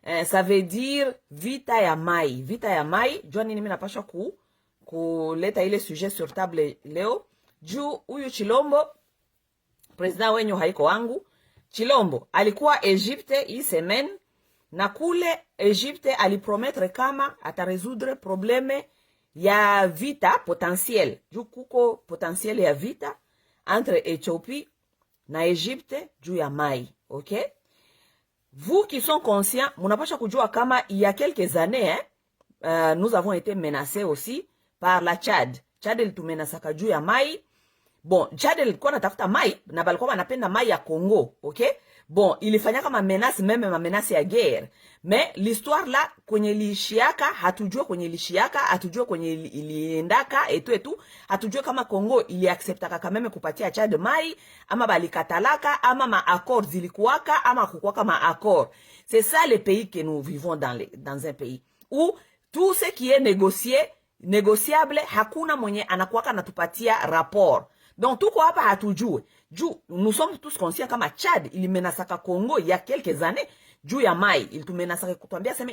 Ça veut dire vita ya mai. Vita ya mai, jua nini mimi napaswa kuleta ile sujet sur table leo. Juu huyu Chilombo, president wenyu haiko wangu. Chilombo alikuwa Egypte hii semaine, na kule Egypte alipromettre kama ataresoudre probleme ya vita potentiel. Juu kuko potentiel ya vita entre Ethiopie na Egypte juu ya mai, ok? Vous qui sont conscients, munapasha kujua kama il y a quelques années, nous avons été menacés aussi par la Tchad. Tchad ilitumenasaka juu ya mai. Bon, Tchad ilikuwa natafuta mai na balikuwa wanapenda mai ya Congo, ok? Bon, ilifanya kama menace, meme ma menace ya guerre. Mais l'histoire là, kwenye liishiaka, hatujue kwenye liishiaka, hatujue kwenye iliendaka, etu, hatujue kama Congo ili acceptaka kameme kupatia Tchad mai, ama balikatalaka, ama ma accord zilikuwaka, ama kukuwaka ma accord. C'est ça le pays que nous vivons dans un pays où tout ce qui est négociable, hakuna mwenye anakuwaka natupatia rapport. Donc tuko hapa hatujue. Nous sommes tous conscients kama Tchad ilimenasaka Congo il y a quelques années juu ya mai. Ilitumenasaka kutuambia sema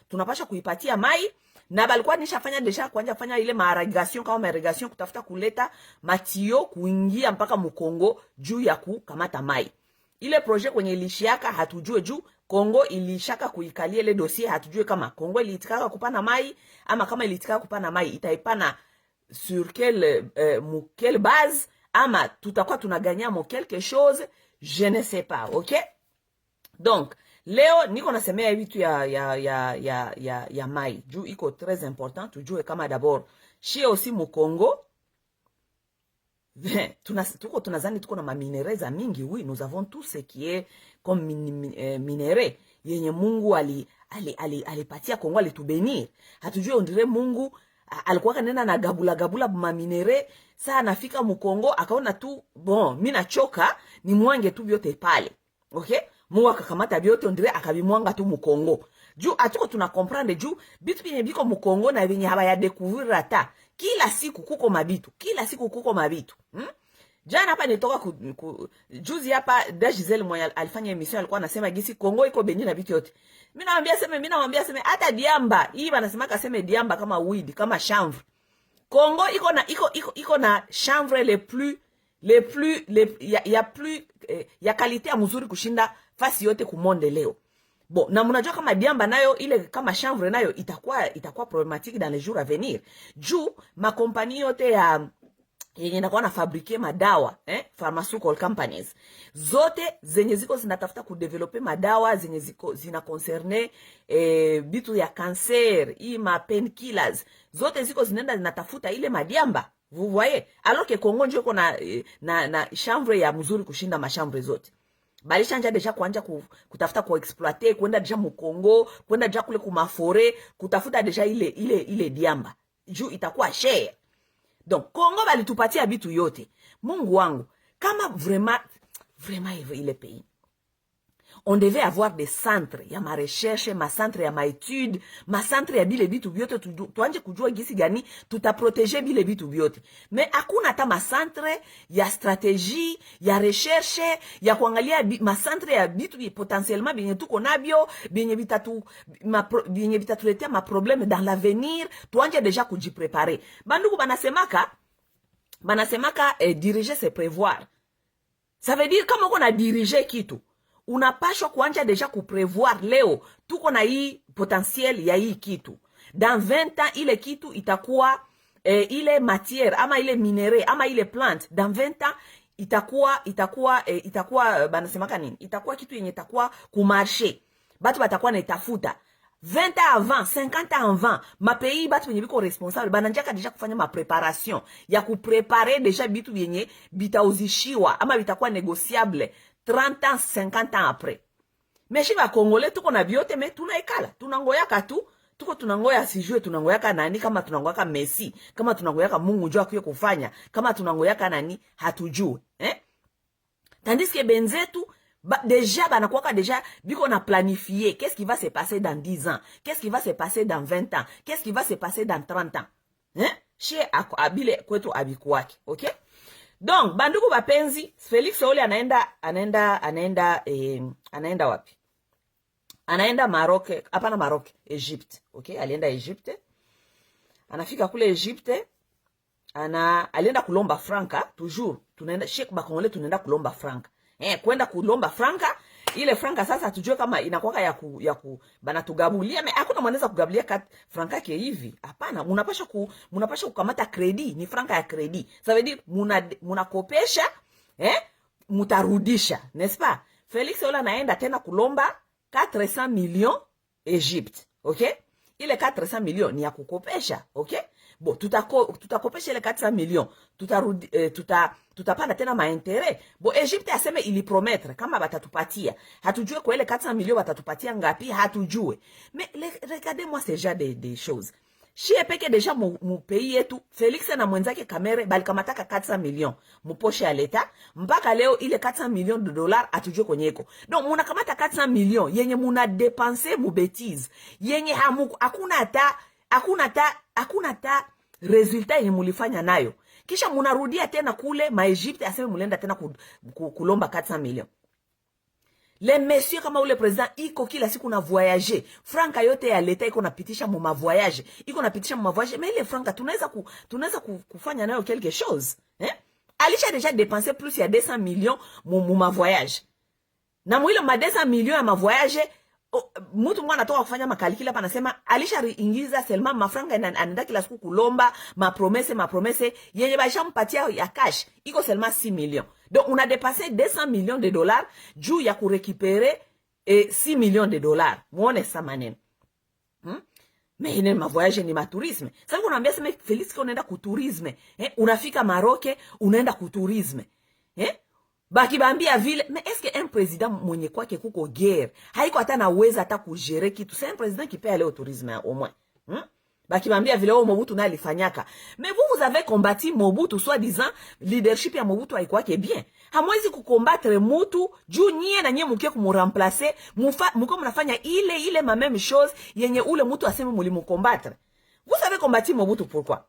tunapasha kuipatia mai, na balikuwa nishafanya deja kuanja fanya ile mairrigation kama mairrigation kutafuta kuleta matio kuingia mpaka Mukongo juu ya kukamata mai. Ile projet kwenye ilishiaka hatujue juu Congo ilishaka kuikalia ile dossier, hatujue kama Congo ilitikaka kupana mai ama kama ilitikaka kupana mai itaipana sur quelle base, ama tutakuwa tunaganya mo quelque chose, je ne sais pas, ok? Donc leo niko nasemea vitu ya mai juu iko très important tujue kama d'abord shie aussi mu Congo tuko tunazani tuko na maminere za mingi. Oui, nous avons tout ce qui est comme minere yenye Mungu alipatia Congo, alitubenir. Hatujue ondire Mungu alikuwa kanena na gabula maminere. Saa nafika mu Congo akaona tu bon, mimi nachoka ni mwange tu vyote pale, okay? Mungu akakamata vyote ondire akabimwanga tu mu Congo. Juu atuko tuna comprendre juu bitu binye biko mu Congo na binye haba ya découvrir ata kila siku kuko mabitu. Jana hapa nitoka juzi hapa Dajizel mwenye alifanya emission alikuwa anasema gisi Congo iko benye na vitu yote. Mimi naambia sema hata diamba hii wanasema kaseme diamba kama weed kama chanvre. Congo iko na chanvre ya qualité ya mzuri kushinda fasi yote ku monde leo. Bon, na mnajua kama diamba nayo ile kama chanvre nayo itakuwa problématique dans les jours à venir. Juu makompani yote yenye nakuwa na fabrike madawa, pharmaceutical companies zote zenye ziko zinatafuta kudevelope madawa zenye ziko zina concerne bitu ya cancer, ma painkillers, zote ziko zinaenda zinatafuta ile madiamba. Vous voyez? Alors que Congo ndio na chanvre ya mzuri kushinda machamvre zote. Balishanja deja kuanja kutafuta kuexploiter, kwenda deja mu Congo, kwenda deja kule kumafore, kutafuta deja ile diamba. Juu itakuwa share. Donc Congo balitupatia bitu yote. Mungu wangu, kama vraiment ile pays, on devait avoir des centres ya ma recherche, ma centre ya ma étude, ma centre ya bile bitu biote, tuanje kujua gisi gani tutaproteger bile bitu biote. Mais hakuna hata ma centre ya stratégie, ya recherche, ya kuangalia ma centre ya bitu potentiellement binye tuko nabio, binye bitatuletea ma problème dans l'avenir, tuanje deja kujipreparer. Banduku banasemaka diriger c'est prévoir. Ça veut dire kama uko na diriger kitu, unapashwa kuanja deja kuprevoir leo tuko na hii potentiel ya hii kitu. Dans 20 ans ile kitu itakuwa ile matière ama ile minere ama ile plante, dans 20 ans itakuwa banasemaka nini? Itakuwa kitu yenye itakuwa ku marché. Batu batakuwa na itafuta. 20 ans avant, 50 ans avant, ma pays batu benye biko responsable bananjaka deja kufanya ma préparation ya kupreparer deja bitu benye bitauzishiwa ama bitakuwa négociable 30 ans, 50 ans après. Mais shiba Congolais tuko na biote, mais tunaikala, tunangoyaka tu, tunangoya sijue, tunangoyaka nani, kama tunangoyaka Messi, kama tunangoyaka Mungu njoo akuye kufanya, kama tunangoyaka nani, hatujue, Tandis que benzetu, déjà, banakuwaka déjà, biko na planifié, qu'est-ce qui va se passer dans 10 ans, qu'est-ce qui va se passer dans 20 ans, qu'est-ce qui va se passer dans 30 ans, Chez abile kwetu abikuwaki, ok? Donc, banduku bapenzi, Felix Ole anaenda wapi? anaenda Maroc, hapana Maroc, Egypte. Okay, alienda Egypte. Anafika kule Egypte, alienda kulomba franka, toujours tunaenda Sheikh Bakongole, tunaenda kulomba franka. Kwenda kulomba franka, ile franka sasa tujue kama inakuwa ya ku bana tugabulia, hakuna mwanaweza kugabulia franka yake hivi. Hapana, munapasha kukamata credit, ni franka ya credit. Ça veut dire munakopesha, mutarudisha, n'est-ce pas? Felix Ola naenda tena kulomba 400 millions Egypte, okay? Ile 400 millions ni ya kukopesha, okay? Bon, tutakopesha ile 400 millions, tutapanda tena mainteret. Bon, Egypte aseme ili promettre kama batatupatia. Hatujue kwa ile 400 millions batatupatia ngapi, hatujue. Mais regardez-moi ces genre des choses. Shie peke deja mu pays yetu, Felix na mwenzake Kamere balikamataka 400 millions muposhe ya leta, mpaka leo ile 400 millions de dollars atujue kwenye eko. Donc munakamata 400 millions yenye muna dépenser mu bêtise, yenye hakuna hata resultat yenye mulifanya nayo. Kisha munarudia tena kule Egypte aseme mulenda tena kulomba 400 millions. Les messieurs kama ule president iko kila siku na voyager. Franka yote ya leta iko napitisha mu voyage. Iko napitisha mu voyage. Mais ile franka tunaweza kufanya nayo quelque chose, Alisha déjà dépensé plus ya 200 millions mu voyage. Na mwile ma 200 millions ya voyage, mtu mwana anatoka kufanya makalikila hapa anasema alisha ingiza seulement mafranga anaenda kila siku kulomba ma promesse yenye baisha mpatia ya cash iko seulement 6 millions. Donc on a dépassé 200 millions de dollars juu ya kurécupérer 6 millions de dollars. Muone sa maneno. Mais ine ma voyage ni ma tourisme. Sasa unaambia sema Felix unaenda ku tourisme, unafika Maroc unaenda ku tourisme. Bakibambia vile, mais est-ce que un président mwenye kwake kuko guerre haiko hata naweza hata kugere kitu? C'est un président qui paie aller au tourisme au moins. Bakibambia vile Mobutu na alifanyaka. Mais vous avez combattu Mobutu, soi-disant leadership ya Mobutu haiko yake bien. Hamwezi kukombattre mutu juu nyie na nyie mkie kumremplacer, mko mnafanya ile ma même chose yenye ule mutu aseme mulimukombattre. Vous avez combattu Mobutu pourquoi?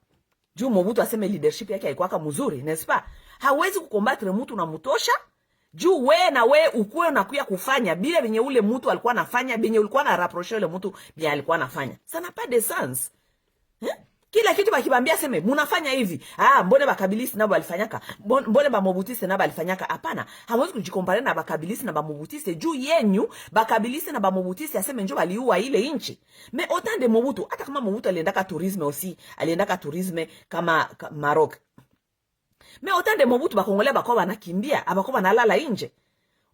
Juu Mobutu aseme leadership yake haiko yaka mzuri, n'est-ce pas? Hawezi kukombattre mutu na mutosha juu we ukuwe unakuya kufanya bila benye ule mutu alikuwa anafanya, benye ulikuwa na rapprocher ule mutu bien alikuwa anafanya. Ça n'a pas de sens. Kila kitu bakibambia seme munafanya hivi. Mbone bakabilisi nabo alifanyaka, mbone ba Mobutiste nabo alifanyaka. Hapana, hamwezi kujikompare na bakabilisi na ba Mobutiste juu yenyu bakabilisi na ba Mobutiste aseme njoo aliua ile inchi. Mais autant de Mobutu, hata kama Mobutu aliendaka tourisme aussi, aliendaka tourisme kama Maroc. Mais autant de Mobutu bakongolea bako banakimbia, abako banalala nje.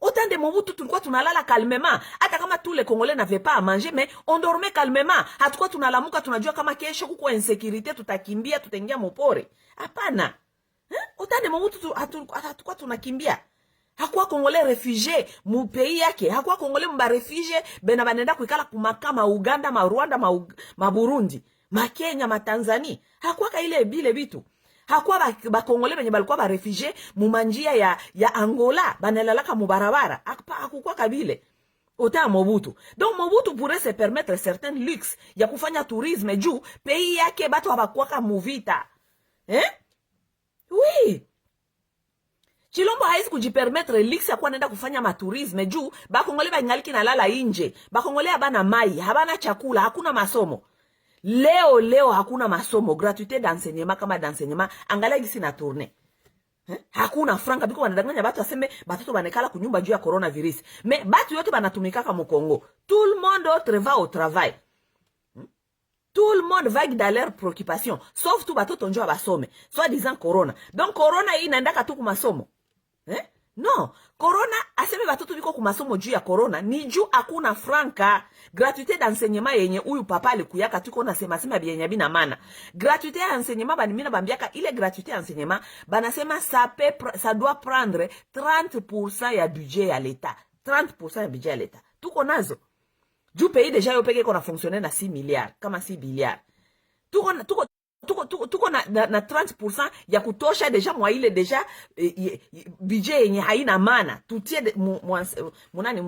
Autant de Mobutu tulikuwa tunalala calmement, hata kama tous les Congolais n'avaient pas à manger, mais on dormait calmement. Hatukuwa tunalamuka tunajua kama kesho kuko insécurité, tutakimbia, tutaingia mopori. Hapana. Autant de Mobutu hatukuwa tunakimbia. Hakuwa Congolais réfugiés mu pays yake, hakuwa Congolais mba réfugiés bena banenda kuikala kumakama Uganda, ma Rwanda, ma Burundi, ma Kenya, ma Tanzania. Hakuwa ile bile bitu. Hakuwa bakongole benye balikuwa ba refugie mu manjia ya Angola banalalaka mu barabara. Hakuwa kabile ota Mobutu. Donc Mobutu pourrait se permettre certains luxe ya kufanya tourisme juu pays yake batu abakuwa mu vita. Oui. Chilombo haisi kujipermettre luxe ya kuwa nenda kufanya matourisme juu bakongole bangaliki na lala inje. Bakongole habana mai, habana chakula, hakuna masomo. Leo hakuna masomo, gratuité d'enseignement kama d'enseignement, angalia gisi na tourner. Hakuna franka biko wanadanganya batu aseme batoto banekala kunyumba juu ya coronavirus. Mais batu yote banatumikaka mu Congo. Tout le monde autre va au travail. Tout le monde vague dans leurs préoccupations, sauf tout batoto njoo basome, soit disant corona. Donc corona hii inaendaka tu ku masomo. Non, corona aseme batoto biko ku masomo juu ya corona, ni juu hakuna franka. Gratuité d'enseignement yenye huyu papa alikuyaka tuko na sema bienya bina maana. Gratuité d'enseignement banimina bambiaka ile gratuité d'enseignement banasema ça doit prendre 30% ya budget ya l'État. 30% ya budget ya l'État. Tuko nazo. Juu pays déjà yo peke kona fonctionner na 6 milliards, kama 6 billiards. Tuko na 30% ya kutosha deja mwa ile deja budget yenye haina maana. Tutie munani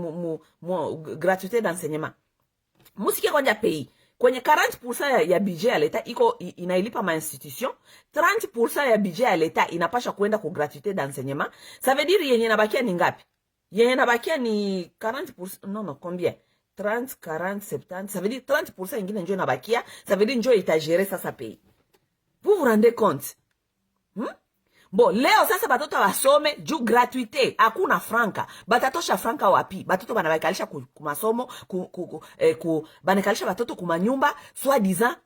gratuité d'enseignement. Musiki kwanja pays kwenye 40% ya budget ya leta iko inailipa ma institution, 30% ya budget ya leta inapasha kwenda ku gratuité d'enseignement. Ça veut dire yenye nabakia ni ngapi? Yenye nabakia ni 40%, non combien? 30, 40, 70, ça veut dire 30% ingine njo inabakia, ça veut dire njo itagere sasa pays. Vous vous rendez compte? Bon, leo sasa batoto basome juu gratuite, hakuna franka. Batatosha franka wapi? Batoto banabakalisha kumasomo, banakalisha batoto kumanyumba, soi-disant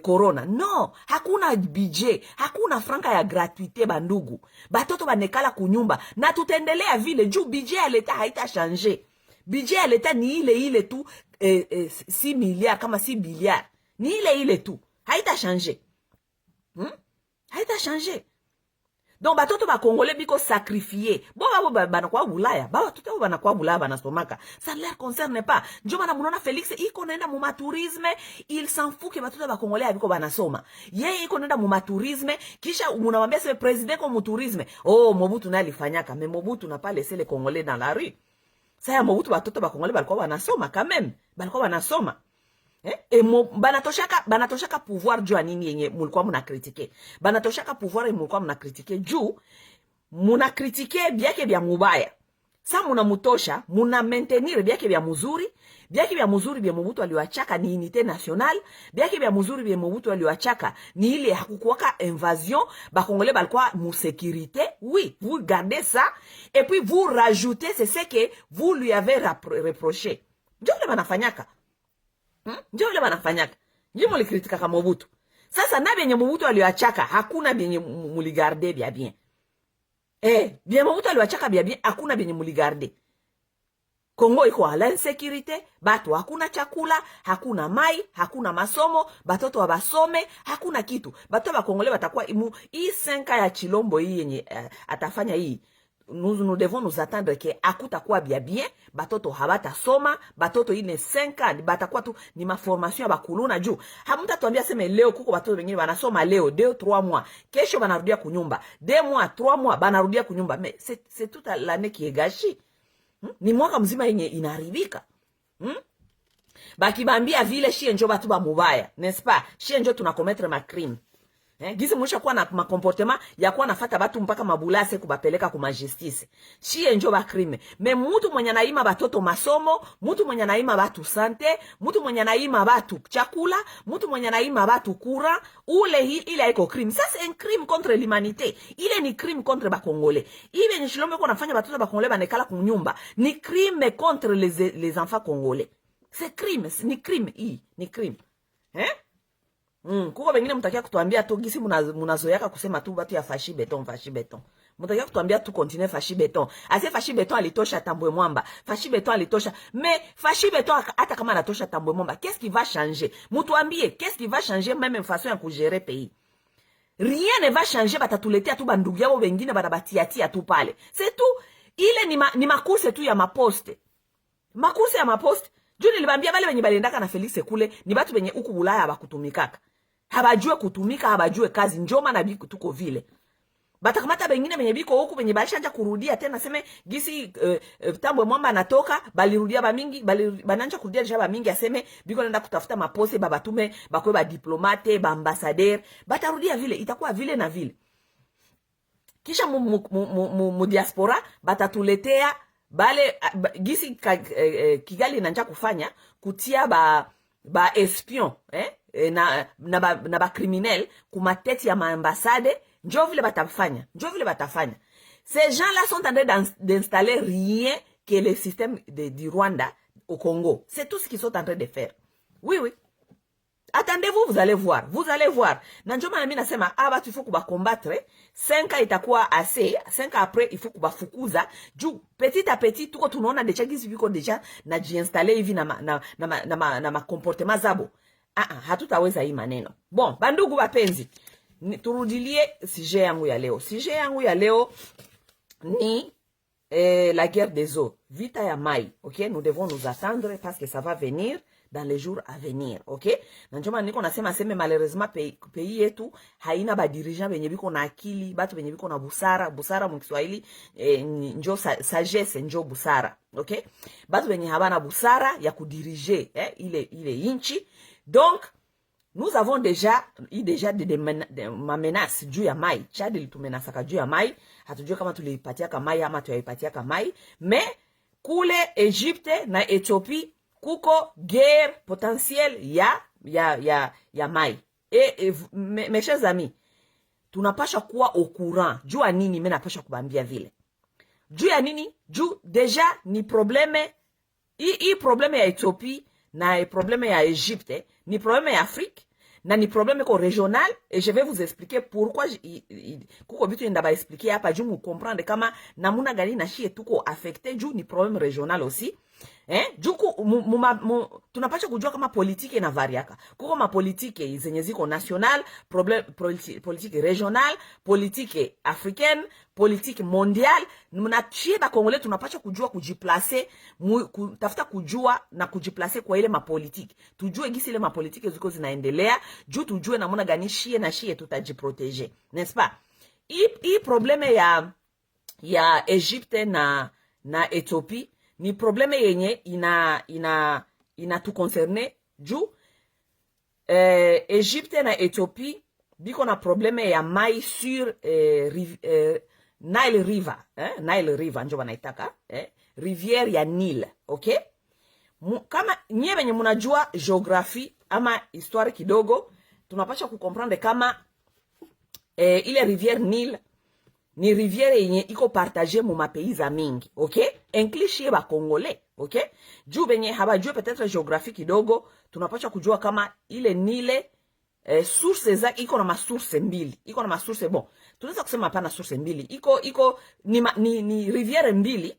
corona. No, hakuna budget, hakuna franka ya gratuite bandugu. Batoto banekala kunyumba, na tutendelea vile juu budget ya leta haita changer. Budget ya leta ni ile tu, 6 milliards kama 6 billiards. Ni ile tu, haita changer. Haita changer. Donc batoto ba congolais biko sacrifier. Bo banakuwa Ulaya. Batoto banakuwa Ulaya banasomaka. Ça ne leur concerne pas. Njo mana munona Felix iko naenda mu tourisme, il s'en fout que batoto ba congolais biko banasoma. Yeye iko naenda mu tourisme, kisha munamwambia c'est président ko mu tourisme. Oh, Mobutu na alifanyaka, mais Mobutu n'a pas laissé les Congolais dans la rue. Ça ya Mobutu batoto ba congolais balikuwa banasoma quand même. Balikuwa banasoma. Et banatoshaka pouvoir juu nini yenye mulikuwa muna kritike. Banatoshaka pouvoir yenye mulikuwa muna kritike juu muna kritike byake bya mubaya. Sa muna mutosha, muna maintenir byake bya muzuri. Byake bya muzuri bya Mobutu aliwachaka ni unité nationale. Byake bya muzuri bya Mobutu aliwachaka ni ile hakukuwaka invasion, ba Congolais balikuwa mu sécurité. Oui, vous gardez ça et puis vous rajoutez c'est ce que vous lui avez reproché. Ndio le banafanyaka. Ndio vile banafanyaka. Ndio mulikritika kama Mobutu. Sasa na benye Mobutu aliwachaka, hakuna benye muligarde bia bien. Bien Mobutu aliwachaka bia bien, hakuna benye muligarde. Kongo iko ala insécurité, batu hakuna chakula, hakuna mai, hakuna masomo, batoto wabasome, hakuna kitu. Batoto ba Kongole batakuwa hii 5 ya Chilombo hii yenye atafanya hii. Nous devons nous attendre que akutakuwa bien, batoto habata soma, batoto ine 5 ans, batakuwa tu ni ma formation ya bakuluna juu. Hamuta tuambia seme leo kuko batoto wengine banasoma leo 2-3 mois, kesho banarudia kunyumba, 2 mois, 3 mois banarudia kunyumba. Mais c'est toute l'année qui est gâchée. Ni mwaka mzima yenye inaharibika. Bakibambia vile shie njo batu ba mubaya, n'est-ce pas? Shie njo tunakometre ma crime. Gisi mwisha kuwa na makomportema ya kuwa nafata batu mpaka mabulase kubapeleka kuma justice. Shie njo ba crime. Me mutu mwenye naima batoto masomo, mutu mwenye naima batu sante, mutu mwenye naima batu chakula, mutu mwenye naima batu kura, ile haiko crime. Ça c'est un crime contre l'humanité. Ile ni crime contre ba Congolais. Ibe ni Shilombo kwa nafanya batoto ba Congolais banekala kunyumba. Ni crime contre les enfants congolais. C'est crime, ni crime hii, ni crime. Kuko wengine mtakia kutuambia tu gisi munazoyaka kusema tu batu ya fashi beton. Mtakia kutuambia tu continue fashi beton. Ase fashi beton alitosha Tambwe Mwamba. Fashi beton alitosha. Mais fashi beton hata kama anatosha Tambwe Mwamba, qu'est-ce qui va changer? Mutuambie, qu'est-ce qui va changer même façon ya kugérer pays? Rien ne va changer, batatuletea tu bandugu yao wengine banabatiatia tu pale. C'est tout. Ile ni makurse tu ya maposte. Makurse ya maposte. Juu nilibambia bale wenye balendaka na Felix kule ni batu benye huku Ulaya habakutumikaka. Habajue kutumika, habajue kazi, njoma na biku tuko vile. Batakamata bengine benye biko huku benye balishanja kurudia tena seme gisi Tambwe Mwamba anatoka, balirudia bamingi, bananja kurudia deja bamingi aseme biko nenda kutafuta mapose babatume bakwe ba diplomate, ba ambassadeur, batarudia vile, itakuwa vile na vile. Kisha mu diaspora batatuletea bale gisi Kigali nanja kufanya kutia ba espion na ba criminel kumateti ya maambassade. Njo vile batafanya. Ces gens-là sont en train d'installer rien que le système du Rwanda au Congo. C'est tout ce qu'ils sont en train de faire. Oui. Attendez-vous, vous allez voir. Na njo maana mimi nasema batu il faut kuba combattre. 5 ans itakuwa assez. 5 ans après il faut kuba fukuza. Juu petit à petit tuko tunaona deja gisi biko deja na jiinstaller hivi na comportement zabo. Hatutaweza hii maneno. Bon, bandugu wapenzi, turudilie sujet yangu ya leo. Sujet yangu ya leo ni la guerre des eaux, vita ya mai. OK, nous devons nous attendre parce que ça va venir dans les jours à venir. OK, na njoma niko nasema malheureusement pays yetu haina ba dirigeant benye biko na akili, batu benye biko na busara mu Kiswahili njo sagesse, njo busara. OK, batu benye habana busara ya kudirige ile inchi. Donc nous avons déjà des menaces juu ya mai. Chad ilitumenasaka juu ya mai. Hatujua kama tulipatia ka mai ama tuyaipatia ka mai. Mais kule Egypte na Ethiopie kuko guerre potentielle ya mai. Mes chers amis, tunapasha kuwa au courant. Jua nini mimi napasha kubambia vile? Juu ya nini? Juu deja ni probleme, hii probleme ya Ethiopie na probleme ya Egypte, ni probleme ya Afrique, na ni probleme ko regional, et je vais vous expliquer pourquoi kuko bitu ndaba expliquer hapa juu mu comprendre kama namuna gani na shie tuko affecté juu ni probleme regional aussi. Juku tunapaswa kujua kama politiki inavariaka. Kuko mapolitiki zenye ziko national, politiki regional, politiki africaine, politiki mondial. Mnachie ba Kongole tunapaswa kujua kujiplace, tafuta kujua na kujiplace kwa ile mapolitiki. Tujue gisi ile mapolitiki ziko zinaendelea, juu tujue namuna gani shie na shie tutajiproteger. N'est-ce pas? Hii probleme ya Egypte na Ethiopie ni probleme yenye ina tu concerne juu Egypte na Ethiopie biko na probleme ya mai sur Nile River, Nile River njo wanaitaka, rivière ya Nile, okay? Kama nye benye munajua geographie ama histoire kidogo, tunapaswa kukomprendre kama ile rivière Nile ni rivière yenye iko partage mu mapeiza mingi, okay? Inclusive ba Congolais, okay? Juu benye habajue peut-être géographie kidogo, tunapaswa kujua kama ile Nile source zake iko na masource mbili. Iko na masource bon. Tunaweza kusema hapana source mbili. Iko ni rivière mbili.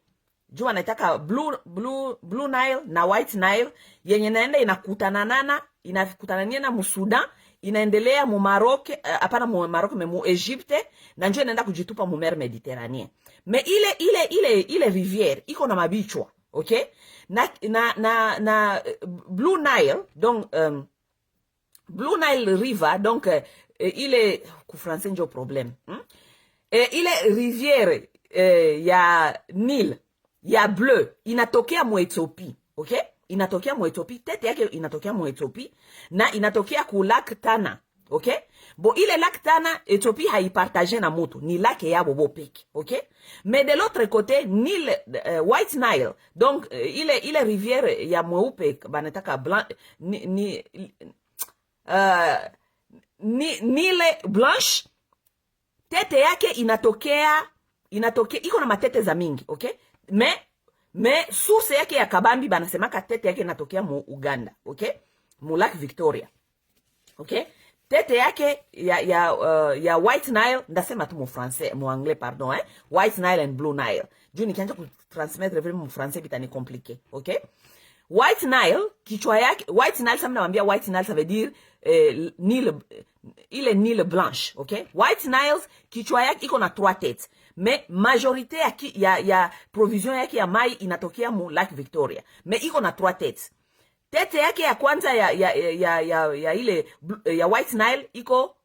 Juu anaitaka Blue Nile na White Nile yenye naenda inakutanania na Sudan, inaendelea mu Maroc, hapana mu Maroc mu Egypte, na njoo inaenda kujitupa mu mer Mediterranee. Mais ile rivière iko na mabichwa, okay? Na Blue Nile, donc Blue Nile River, donc ile ku français njo problème. Ile rivière ya Nile ya bleu inatokea mu Ethiopie, okay? Inatokea mu Ethiopie, tete yake inatokea mu Ethiopie, na inatokea ku lac Tana, okay? Bo ile lac Tana Ethiopie haipartage na mutu, ni lac ya bobo peke, okay? Mais de l'autre côté Nile, White Nile, donc ile rivière ya mweupe banataka blanc, Nile Blanche, tete yake inatokea iko na matete za mingi, okay? Mais source yake ya kabambi banasemaka tete yake inatokea mu Uganda, okay? Mu Lac Victoria, okay? Tete yake ya White Nile, ndasema tu mu français, mu anglais pardon, White Nile and Blue Nile. Juu nikianza kutransmettre vile mu français bitani compliqué, okay? White Nile, kichwa yake, White Nile, ça mnawambia White Nile, ça veut dire Nile, ile Nile Blanche, okay? White Nile, kichwa yake iko na 3 têtes. Mais majorité ya provision yake ya mai inatokea mu Lac Victoria. Mais iko na 3 têtes. Tete yake ya kwanza ya ile ya White Nile iko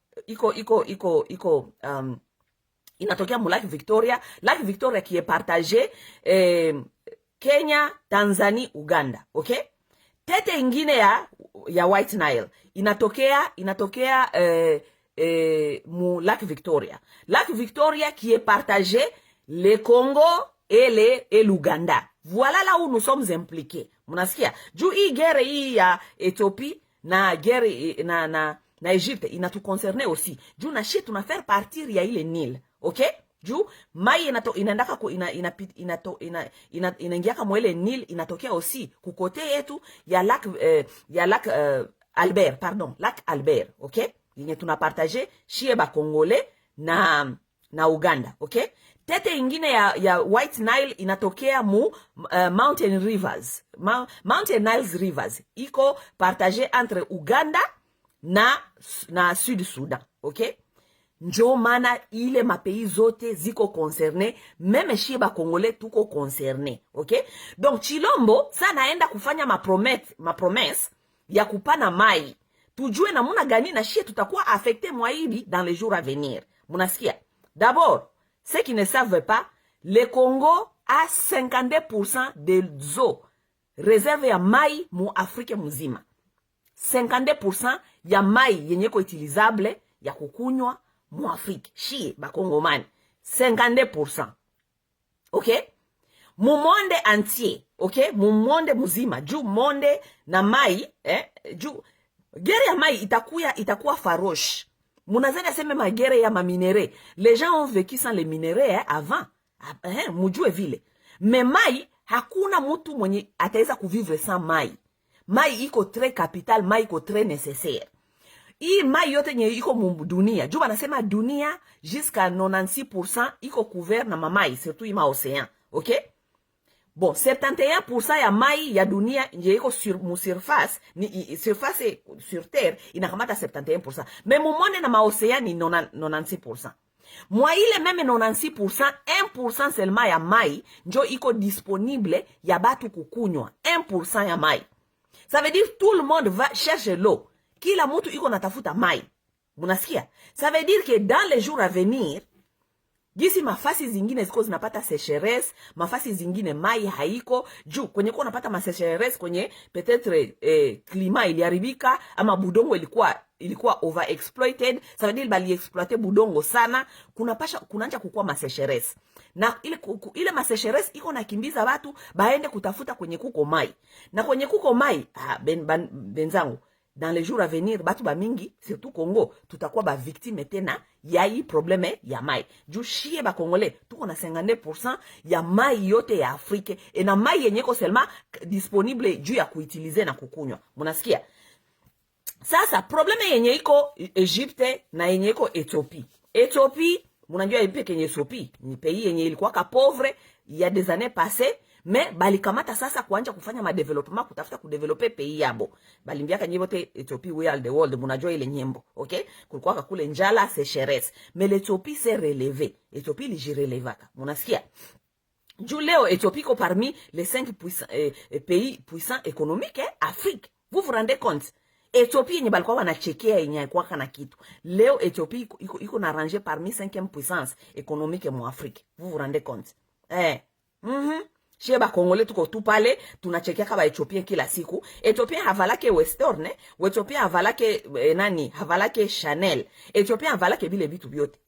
inatokea mu Lac Victoria. Lac Victoria qui est partagé Kenya, Tanzania, Uganda, okay? Tete ingine ya White Nile inatokea mu Lac Victoria. Lac Victoria qui est partagé le Congo et l'Ouganda. Voilà là où nous sommes impliqués. Munasikia? Juu hii guerre hii ya Ethiopie na guerre na Egypte inatu concerner aussi. Juu na shit tunafaire partir ya ile Nile, okay? Juu mai inaendaka inaingia kama ile Nile inatokea aussi kukote yetu ya lac Albert, pardon, lac Albert, okay? Yenye tunapartage shie ba Congolais na Uganda, okay? Tete ingine ya White Nile inatokea mu Mountain Niles Rivers. Iko partage entre Uganda na Sud Sudan, okay? Njo mana ile mapays zote ziko concerné, meme shie ba Congolais tuko concerné, okay? Donc Chilombo sa naenda kufanya ma ya kupana mai. Tujue namuna gani na shie tutakuwa affecté mwaibi dans les jours à venir. Munasikia? D'abord, ceux qui ne savent pas, le Congo a 52% des eaux réserve ya mai mu Afrique muzima. 52% ya mai yenye ko utilisable ya kukunywa mu Afrique. Shie ba Congomani. 52%. Okay? Mu monde entier, okay, mumonde muzima juu monde na mai juu gere ya mai itakuwa farouche. Munazani aseme magere ya maminere. Les gens ont vécu sans les minéraux avant. Mujue vile. Mais mai hakuna mtu mwenye ataweza kuvivre sans mai. Mai iko très capital, mai iko très nécessaire. Hii mai yote nye iko dunia. Juu banasema dunia jusqu'à 96% iko couvert na mamai, surtout ima océan. OK? Bon, 71% ya mai ya dunia nje iko sur surface, ni surface sur terre inakamata 71%. Mais mumonde na maocéan ni 96%. Mwa ile meme 96%, 1% seulement ya mai njo iko disponible ya batu kukunywa. 1% ya mai. Ça veut dire tout le monde va chercher l'eau. Kila mtu iko natafuta mai. Munasikia? Ça veut dire que dans les jours à venir, gisi mafasi zingine ziko zinapata sécheresse, mafasi zingine mai haiko, juu kwenye kwa napata sécheresse kwenye peut-être klima iliharibika ama budongo ilikuwa overexploited. Ça veut dire bali exploiter budongo sana, kunaanza kukua sécheresse. Na ile sécheresse iko nakimbiza watu baende kutafuta kwenye kuko mai. Na kwenye kuko mai, benzangu, dans les jours à venir, batu ba mingi, surtout Congo, tutakuwa ba victime tena ya hii probleme ya mai. Juu shie ba Congolais, tuko na 52% ya mai yote ya Afrique. E na mai yenye ko seulement disponible juu ya kuitilize na kukunywa. Munasikia? Sasa, probleme yenye iko Egypte na yenye iko Ethiopie. Ethiopie, munajua ipe kenye Ethiopie, ni pays yenye ilikuwa ka pauvre, il y a des années passées, mais balikamata sasa kuanja kufanya madevelopment, kutafuta kudevelope pays yabo. Balimbiaka nyibote Ethiopie we are the world, munajua ile nyembo, okay? Kulikuwa kule njala, sécheresse. Mais l'Ethiopie s'est relevée. Ethiopie lijirelevaka. Munasikia? Juu leo Ethiopie ko parmi les 5 pays puissants économiques Afrique. Vous vous rendez compte? Ethiopie yenye balikuwa wanachekea yenye alikuwa kana kitu. Leo Ethiopie iko na ranger parmi 5e puissance économique mu Afrique. Vous vous rendez compte? Sheba Congolais tuko tu pale tunachekea kama Ethiopien kila siku. Ethiopien havalake Western, Ethiopien havalake havalake Chanel. Ethiopien havalake bile vitu vyote.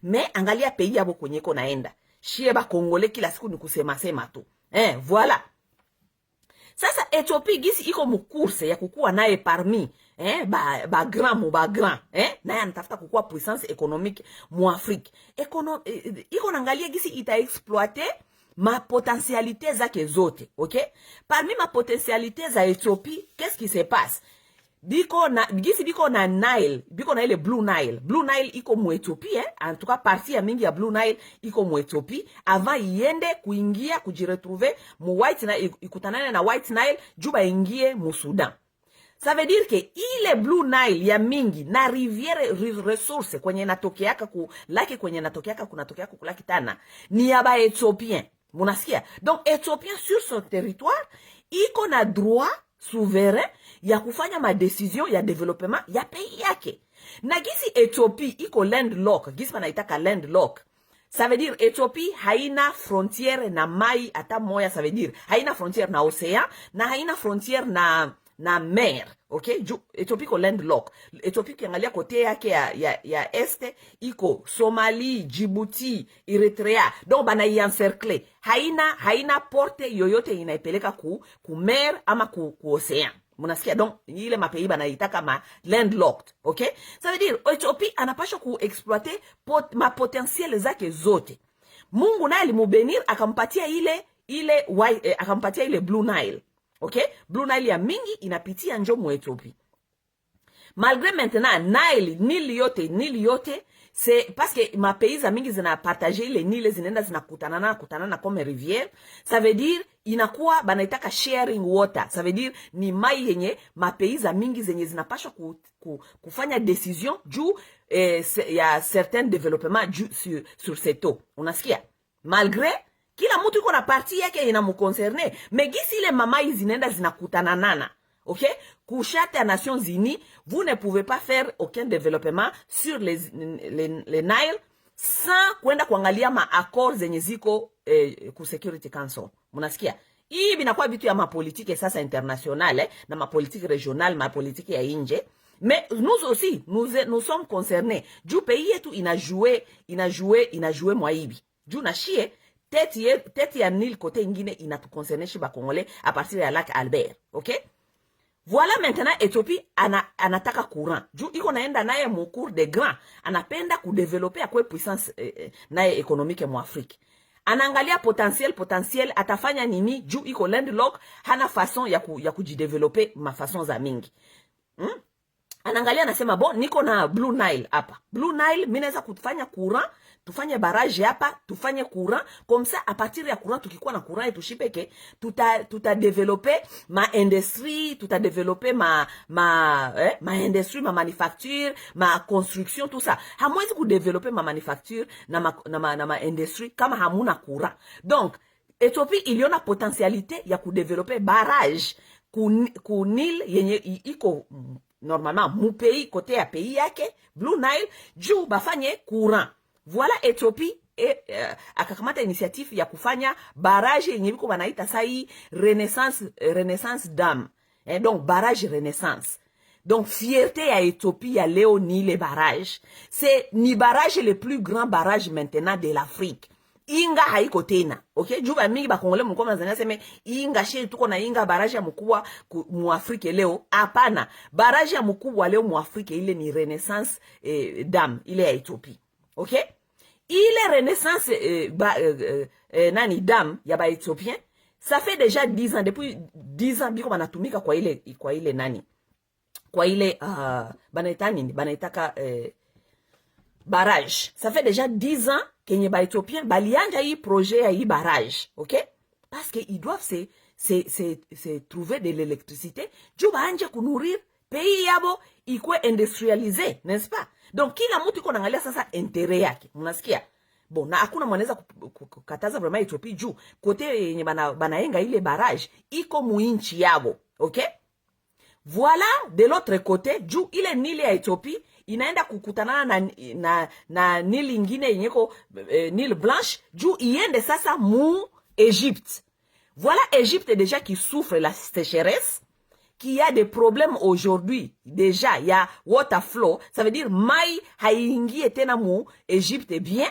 Mais angalia pays yabo kwenye ko naenda. Sheba Congolais kila siku ni kusema sema tu. Voilà. Sasa Ethiopie gisi iko mukurse ya kukua naye parmi ba grand naye anatafuta kukua puissance économique mu Afrique. Iko nangalia gisi ita exploiter ma potentialité zake zote, OK? Parmi ma potentialité za Ethiopie, qu'est-ce qui se passe? Biko na Nile, biko na ile Blue Nile. Blue Nile iko mu Ethiopie, en tout cas partie ya mingi ya Blue Nile iko mu Ethiopie, avant iende kuingia kujiretrouver mu White Nile, ikutanane na White Nile, juba ingie mu Sudan. Ça veut dire que ile Blue Nile ya mingi na riviere resource kwenye natokeaka laki kwenye natokeaka kunatokeaka kulaki tana ni ya ba Ethiopiens. Munasikia? Donc Ethiopiens sur son territoire iko na droit souverain ya kufanya ma décision ya développement ya pays yake. Na gisi Ethiopie iko landlock, gisi wanaitaka landlock. Ça veut dire Ethiopie haina frontière na mai ata moya, ça veut dire haina frontière na océan na haina frontière na mer, okay? Ethiopie ko landlock. Ethiopie kiangalia kote yake ya este iko Somalie, Djibouti, Eritrea. Donc bana encercler. Haina porte yoyote inaipeleka ku mer ama ku océan. Munasikia? Donc ile mapayi banaitaka ma landlocked, okay? Ça veut dire Ethiopie anapasha ku exploiter ma potentiel zake zote. Mungu naye alimubenir akampatia akampatia ile Blue Nile. Okay? Blue Nile ya mingi inapitia njo mu Ethiopie. Malgré maintenant Nile yote c'est parce que ma pays za mingi zina partager les Nile zinaenda kutanana comme rivière. Ça veut dire inakuwa banaitaka sharing water. Ça veut dire ni mai yenye ma pays za mingi zenye zinapaswa kufanya decision juu ya certain développement sur cette eau. Unasikia? Malgré kila mtu iko na parti yake inamuconcerne, mais gisi ile mamai zinaenda zinakutanana, OK? Kushate ya Nations Unies, vous ne pouvez pas faire aucun développement sur les Nile sans kwenda kuangalia ma accords zenye ziko ku Security Council. Munasikia? Hii binakuwa vitu ya mapolitike sasa internationale na mapolitike régionale, mapolitike ya nje. Mais nous aussi, nous sommes concernés. Juu pays yetu inajouer mwaibi. Juu na shie tete ya Nil kote ingine inatuconcerne chez ba Congolais à partir ya lac Albert, OK? Voilà maintenant Ethiopie anataka courant. Juu iko naenda naye mu cours de grand. Anapenda kudeveloper akwe puissance naye économique mu Afrique. Anaangalia potentiel atafanya nini juu iko landlocked, hana façon ya kujideveloper mafaçon za mingi. Anaangalia anasema bon niko na Blue Nile hapa. Blue Nile mimi naweza kufanya courant, tufanye barrage hapa, tufanye courant comme ça à partir ya courant tukikuwa na courant yetu shipeke tuta développer ma industrie, tuta développer ma industrie, ma manufacture, ma construction tout ça. Hamwezi ku développer ma manufacture na ma industrie kama hamuna courant. Donc Ethiopie iliona potentialité ya ku développer barrage ku Nile yenye iko normalement mu pays côté ya pays yake Blue Nile juu bafanye courant. Voilà Ethiopie akakamata initiative ya kufanya barrage yenye biko banaita sai Renaissance Dam. Donc barrage Renaissance. Donc fierté ya Ethiopie ya leo ni le barrage. C'est ni barrage le plus grand barrage maintenant de l'Afrique. Inga haiko tena. Okay? Juba mingi ba Kongole mko mnazania sema inga she tuko na inga barrage ya mkubwa mu Afrika leo. Hapana. Barrage ya mkubwa leo mu Afrika ile ni Renaissance Dam ile ya Ethiopie. Okay? Ile Renaissance dam ya ba Ethiopien, ça fait déjà 10 ans, depuis 10 ans biko banatumika kwa ile nani. Kwa ile banaitaka barrage. Ça fait déjà 10 ans kenye ba Ethiopien balianja hii projet ya hii barrage, OK? Parce que ils doivent se trouver de l'électricité, juba anje kunourrir pays yabo ikwe industrialisé, n'est-ce pas? Donc kila mtu iko naangalia sasa intérêt yake. Mnasikia? Bon, na hakuna mwanaweza kukataza vraiment Ethiopia juu kote yenye banaenga ile barrage iko muinchi yabo, OK? Voilà, de l'autre côté, juu ile Nile ya Ethiopia inaenda kukutanana na Nile ingine yenye ko Nile Blanche, juu iende sasa mu Egypte. Voilà Egypte déjà qui souffre la sécheresse, qui a des problèmes aujourd'hui. Déjà, il y a water flow. Ça veut dire, mai haingie tena mu Egypte bien.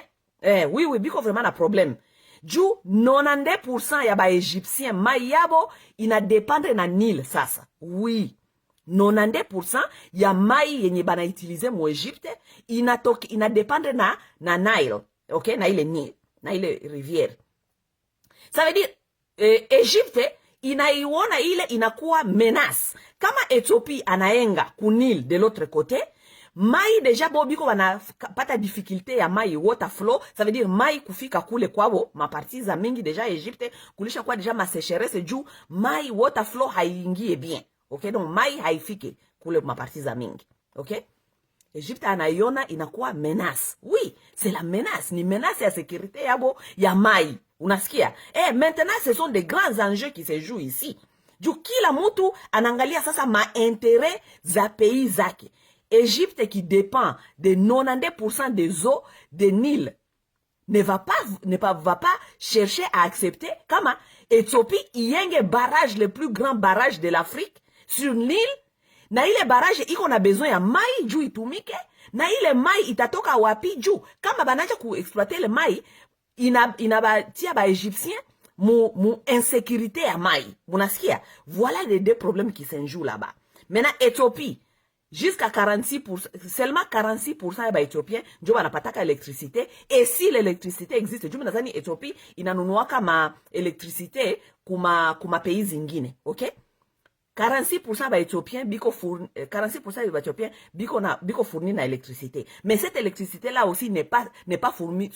Oui, biko vraiment na problème. Ju 90% ya ba Egyptien mai yabo ina dépendre na Nil sasa. Oui. 90% ya mai yenye bana utiliser mu Egypte ina dépendre na Nile. OK? Na ile Nil, na ile rivière. Ça veut dire, Egypte inaiona ile inakuwa menace. Kama Ethiopie anaenga kunil de l'autre côté, mai deja bobiko wanapata difficulté ya mai water flow, ça veut dire mai kufika kule kwabo, maparti za mingi deja Egypte kulisha kwa deja ma sécheresse juu mai water flow haiingie bien. OK? Donc mai haifike kule maparti za mingi. OK? Egypte anaiona inakuwa menace. Oui, c'est la menace, ni menace ya sécurité yabo ya mai. Unasikia? Maintenant ce sont des grands enjeux qui se jouent ici. Juu kila mtu anangalia sasa maintérêt za pays zake. Égypte qui dépend de 90% des eaux de Nil ne va pas chercher à accepter kama Ethiopie yenge barrage, le plus grand barrage de l'Afrique sur Nil. Na ile barrage iko na besoin ya mai juu itumike. Na ile mai itatoka wapi juu. Kama banacha kuexploiter le mai, inabatia ba Égyptiens mu insécurité ya mai. Munasikia? Voilà les deux problèmes qui se jouent là-bas. Maintenant, Éthiopie, jusqu'à 46%, seulement 46% ya ba Éthiopiens ndio wanapataka électricité. Et si l'électricité existe, juu nazani Éthiopie inanunuaka ma électricité kuma pays zingine. OK? 46% ba Éthiopiens biko fourni, 46% ba Éthiopiens biko fourni na électricité. Mais cette électricité là aussi n'est pas fournie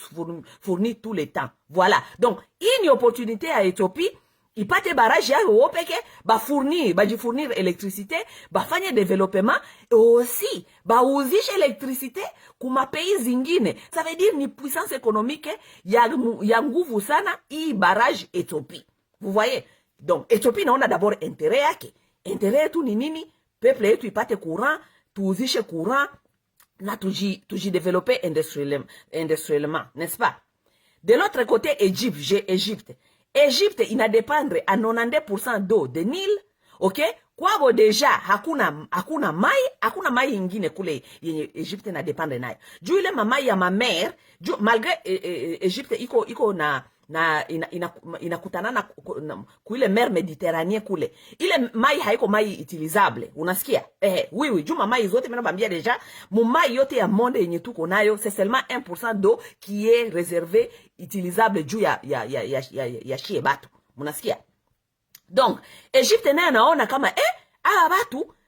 tout le temps. Voilà. Donc, une opportunité à Éthiopie, ipate barrage ya wopeke ba fournir électricité, ba fanye développement et aussi ba uzishe électricité kuma pays zingine. Ça veut dire ni puissance économique ya nguvu sana i barrage Éthiopie. Vous voyez? Donc, Éthiopie naona d'abord intérêt yake. Intérêt yetu ni nini? Peuple yetu ipate courant, tuuzishe courant, na tuji développer industriellement, n'est-ce pas? De l'autre côté, Égypte ina dépendre à 90% d'eau de Nil, OK? Kwabo deja hakuna mai ingine kule yenye Égypte na dépendre nayo. Juu ile mamai ya ma mer, malgré Égypte iko na inakutana na kuile mer Mediterranee kule, ile mai haiko mai utilisable, unasikia? Oui, juma mai zote mena bambia deja, mu mai yote ya monde yenye tuko nayo, c'est seulement 1% d'eau qui est réservé utilisable juu ya shie batu, unasikia? Donc Egypte nayo naona kama aba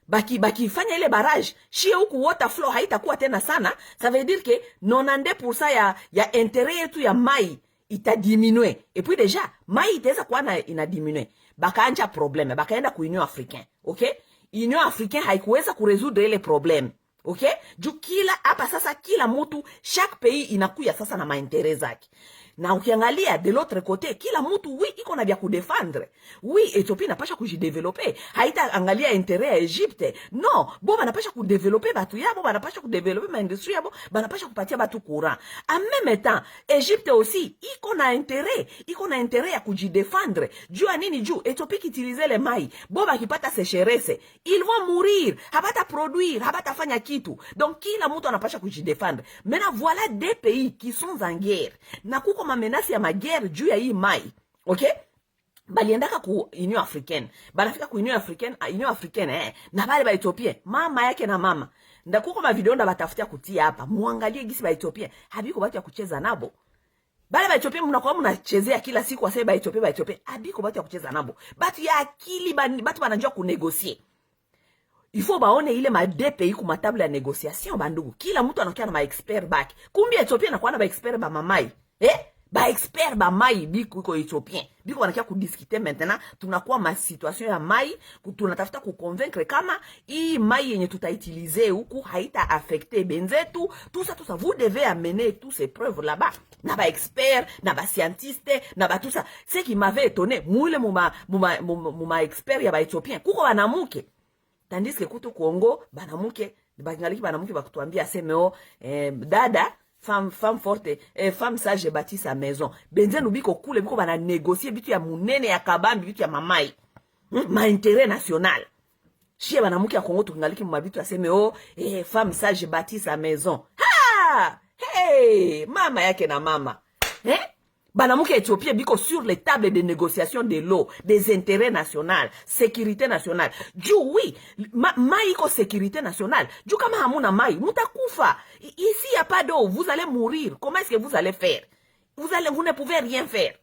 batu baki fanya ile barrage, shie huku water flow haitakuwa tena sana, ça veut dire que 92% ya intérêt yetu ya mai ita diminuer. Et puis déjà, mai itaweza kuwa ina diminuer. Bakaanja probleme, bakaenda ku Union Africaine, okay? Union Africaine haikuweza kuresoudre ile probleme, okay? Juu hapa sasa kila mtu, chaque pays inakuya sasa na maintérêt zake. Na ukiangalia de l'autre côté, kila mtu oui iko na vya kudefendre. Oui, Ethiopia inapasha kujideveloper. Haita angalia intérêt ya Egypte. Non, bo banapasha kudeveloper batu yabo, banapasha kudeveloper maindustrie yabo, banapasha kupatia batu courant. En même temps, Egypte aussi iko na intérêt ya kujidefendre. Jua nini juu Ethiopia kitilize le mai, bo bakipata sécheresse, ils vont mourir, habata produire, habata fanya kitu. Donc kila mtu anapasha kujidefendre. Maintenant voilà des pays qui sont en guerre. Na kuko mamenasi ya magere juu ya hii mai, okay? Baliendaka ku Union Africaine, banafika ku Union Africaine na bale ba Ethiopia, mama yake na mama ndakuko ma video batafutia kutia hapa, muangalie gisi ba Ethiopia habiko batu ya kucheza nabo. Bale ba Ethiopia mnakuwa mnachezea kila siku wasema ba Ethiopia habiko batu ya kucheza nabo, batu ya akili, batu banajua kunegocier. Il faut baone ile ma deux pays ku matable ya négociation bandugu, kila mtu anakuwa na ma expert back. Kumbi Ethiopia anakuwa na ba expert ba mamai, ba expert ba mai biko iko Ethiopian. Biko wanakia kudiscuter maintenant, tunakuwa ma situation ya mai, tunatafuta kuconvaincre kama hii mai yenye tutautiliser huku haita affecter benzetu, tout ça vous devez amener tous ces preuves là-bas. Na ba expert, na ba scientiste, na ba tout ça. Ce qui m'avait étonné, moule muma expert ya ba Ethiopian, kuko banamuke. Tandis que kuto Kongo banamuke, bangaliki banamuke bakutuambia aseme dada femme forte, femme sage bâtit sa maison. Benzen biko kule biko bana négocier bitu ya munene ya kabambi, bitu ya mamai. Ma intérêt national. Chie banamuki ya Kongo tukingaliki mwabitu aseme femme sage bâtit sa maison. Ha! Hey! Mama yake na mama. Banamuki Ethiopia biko sur les tables de négociation de l'eau, des intérêts nationaux, sécurité nationale. Juu oui, mai iko sécurité nationale. Juu kama hamuna mai, mutakufa. Ici y a pas d'eau, vous allez mourir. Comment est-ce que vous allez faire? Vous ne pouvez rien faire.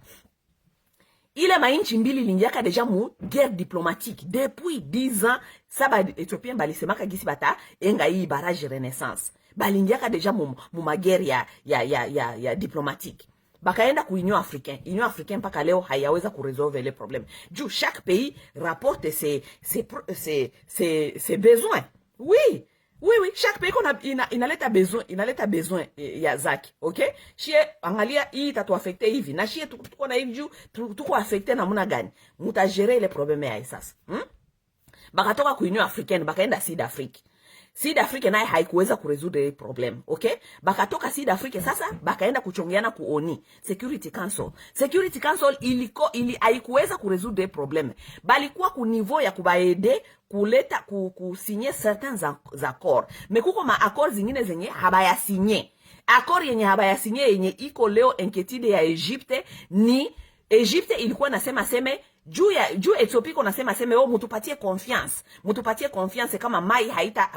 Ile mainchi mbili lingiaka deja mu guerre diplomatique depuis 10 ans. Saba Ethiopiens balisemaka gisi bata enga hii barrage Renaissance. Balingiaka deja mu ma guerre ya diplomatique. Bakaenda ku Union Africaine mpaka leo hayaweza kuresolve les problèmes. Juu chaque pays rapporte ses besoins. Oui, chaque pays inaleta besoin ya zaki, okay? Shie angalia hii tatu affecte hivi, na shie tuko na hivi juu tuko affecte na muna gani? Muta gérer les problèmes ya sasa. Bakatoka ku Union Africaine bakaenda Sud Africa naye haikuweza kuresolve problem, okay? Bakatoka Sud Africa sasa bakaenda kuchongeana ku ONU, Security Council. Security Council haikuweza kuresolve problem. Balikuwa ku niveau ya kubaede kuleta kusigner certains accords. Mais kuko ma accords zingine zenye habaya signer. Accord yenye habaya signer yenye iko leo inquiétude ya Egypte ni Egypte ilikuwa nasema juu Ethiopia iko nasema mutupatie confiance kama mai haita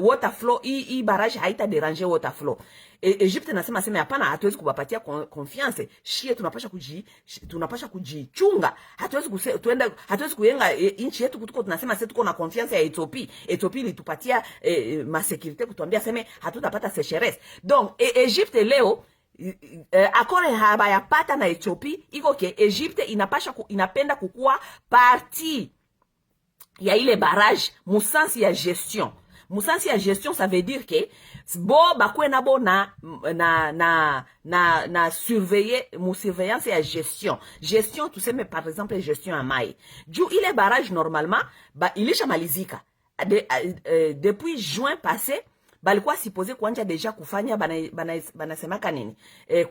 water flow, hii barrage haita déranger water flow. Egypte nasema hapana, hatuwezi kubapatia confiance. Shie tunapasha kujichunga. Hatuwezi kuyenga inchi yetu kutuko tunasema tuko na confiance ya Ethiopia. Ethiopia ilitupatia ma sécurité kutuambia hatutapata sécheresse. Donc Egypte leo akore habaya pata na Ethiopia iko ke Egypte inapenda kukua parti ya ile barrage musansi ya gestion. Musansi ya gestion, ça veut dire que bakwe nabo na surveiller surveillance ya gestion tuseme par exemple gestion ya mai. Juu ile barrage normalement ilisha malizika depuis juin passé. Balikuwa supposé kuanja deja kufanya banasemaka nini?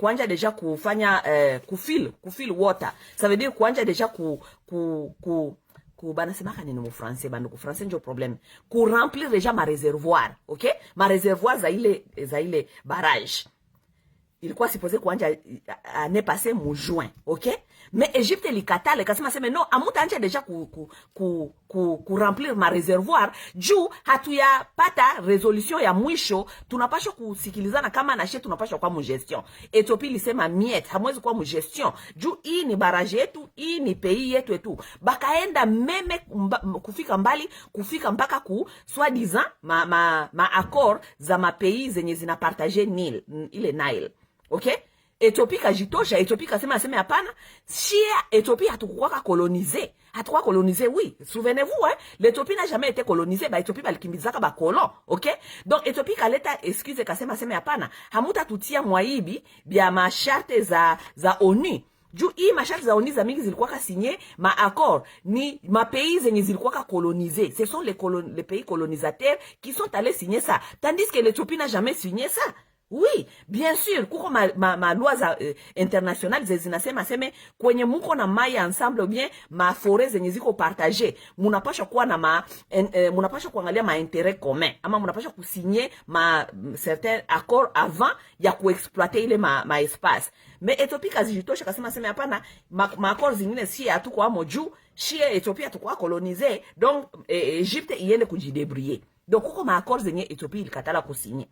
Kuanja deja kufanya kufill water. Ça veut dire kuanja deja banasemaka nini mu français banduku? Français ndio problème. Ku remplir deja ma réservoir, OK? Ma réservoir za ile barrage. ilikuwa supposé kuanja année passée mu juin, okay? Mais Egypte ilikatala ikasema sema no, amutaanja deja ku remplir ma reservoir juu hatuyapata resolution ya mwisho, tunapaswa kusikilizana kama na shetu tunapaswa kwa mu gestion. Ethiopia ilisema miet, hamwezi kwa mu gestion juu hii ni barrage yetu, hii ni pays yetu etu. Bakaenda meme kufika mbali, kufika mpaka ku soi-disant ma accord za ma pays zenye zina partager Nile, ile Nile. Okay? Ethiopia kajitosha, Ethiopia kasema hapana, shia Ethiopia hatukuwa colonisé. Hatukuwa colonisé, oui. Souvenez-vous, hein? L'Ethiopie n'a jamais été colonisée, ba Ethiopia balikimbizaka ba colon, okay? Donc Ethiopia kaleta excuse kasema hapana, hamuta tutia mwaibi bia masharte za ONU. Juu hii masharti za ONU za mingi zilikuwa signé ma accord ni ma pays zenye zilikuwa colonisé. Ce sont les pays colonisateurs qui sont allés signer ça, tandis que l'Ethiopie n'a jamais signé ça. Oui, bien sûr, kuko ma loi internationale zinasema seme kwenye muko na mai ensemble bien ma forêt zenye ziko partager, munapasha kuwa na munapasha kuangalia ma intérêt commun, ama munapasha kusigner ma certains accords avant ya kuexploiter ile ma espace. Mais Ethiopia kazijitosha kasema seme hapana, ma accords zingine si hatuko amo juu shie Ethiopia tukwa coloniser, donc Egypte iende kujidébrouiller. Donc kuko ma accords zenye Ethiopia ilikatala kusigner.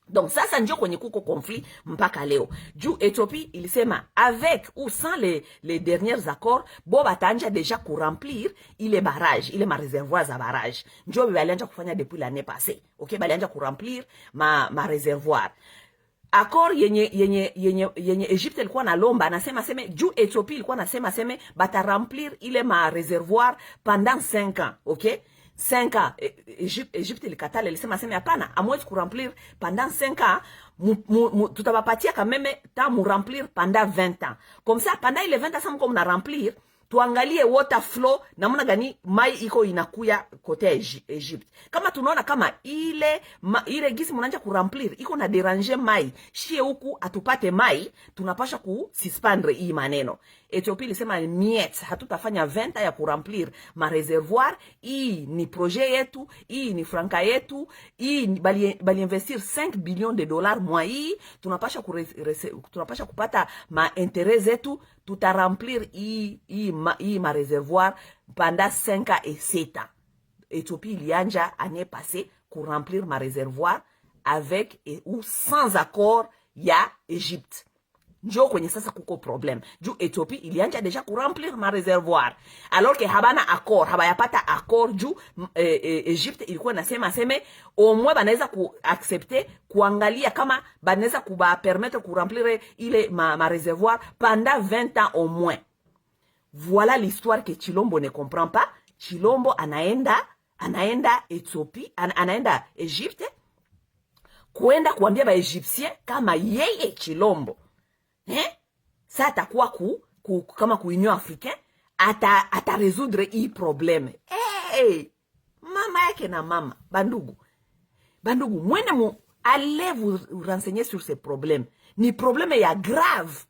Donc sasa ndio kwenye kuko conflit mpaka leo. Juu Ethiopia ilisema avec ou sans les derniers accords, bo batanja déjà ku remplir ile barrage, ile ma réservoirs za barrage. Ndio balianja kufanya depuis l'année passée. OK, balianja ku remplir ma réservoir. Accord yenye Egypte ilikuwa na lomba anasema seme juu Ethiopia ilikuwa nasema seme bata remplir ile ma réservoir pendant 5 ans, OK? 5 ans, Egypte ilikatala ilisema sema hapana, amwezi ku remplir pendant 5 ans, tutabapatia quand même temps mu remplir pendant 20 ans. Comme ça pendant ile 20 ans ça mko mna remplir, tuangalie water flow namna gani mai iko inakuya kote Egypte. Kama tunaona kama ile gisi mnaanza ku remplir iko na déranger mai, shie huku atupate mai, tunapasha ku suspendre hii maneno. Ethiopia ilisema miet, hatutafanya 20 ya ku remplir ma réservoir, hii ni projet yetu, hii ni franka yetu, hii bali investir 5 billions de dollars mwa hii, tunapasha kupata ma intérêt zetu, tuta remplir hii ma réservoir pendant 5 ans et 7 ans. Ethiopia ilianja année passée ku remplir ma réservoir avec ou sans accord ya Egypte. Njo kwenye sasa kuko problem. Juu Ethiopia ilianja deja ku remplir ma réservoir. Alors que habana accord, habayapata accord juu Egypte ilikuwa nasema seme au moins banaweza ku accepter kuangalia kama banaweza kuba permettre ku remplir ile ma réservoir pendant 20 ans au moins. Voilà l'histoire que Chilombo ne comprend pas. Chilombo anaenda Ethiopia, anaenda Egypte kuenda kuambia ba Egyptien kama yeye Chilombo ça atakuwa kama ku Union Africaine ata résoudre hii problème. Mama yake na mama bandugu mwene allez vous renseigner sur ces problèmes. Ni problème ya grave.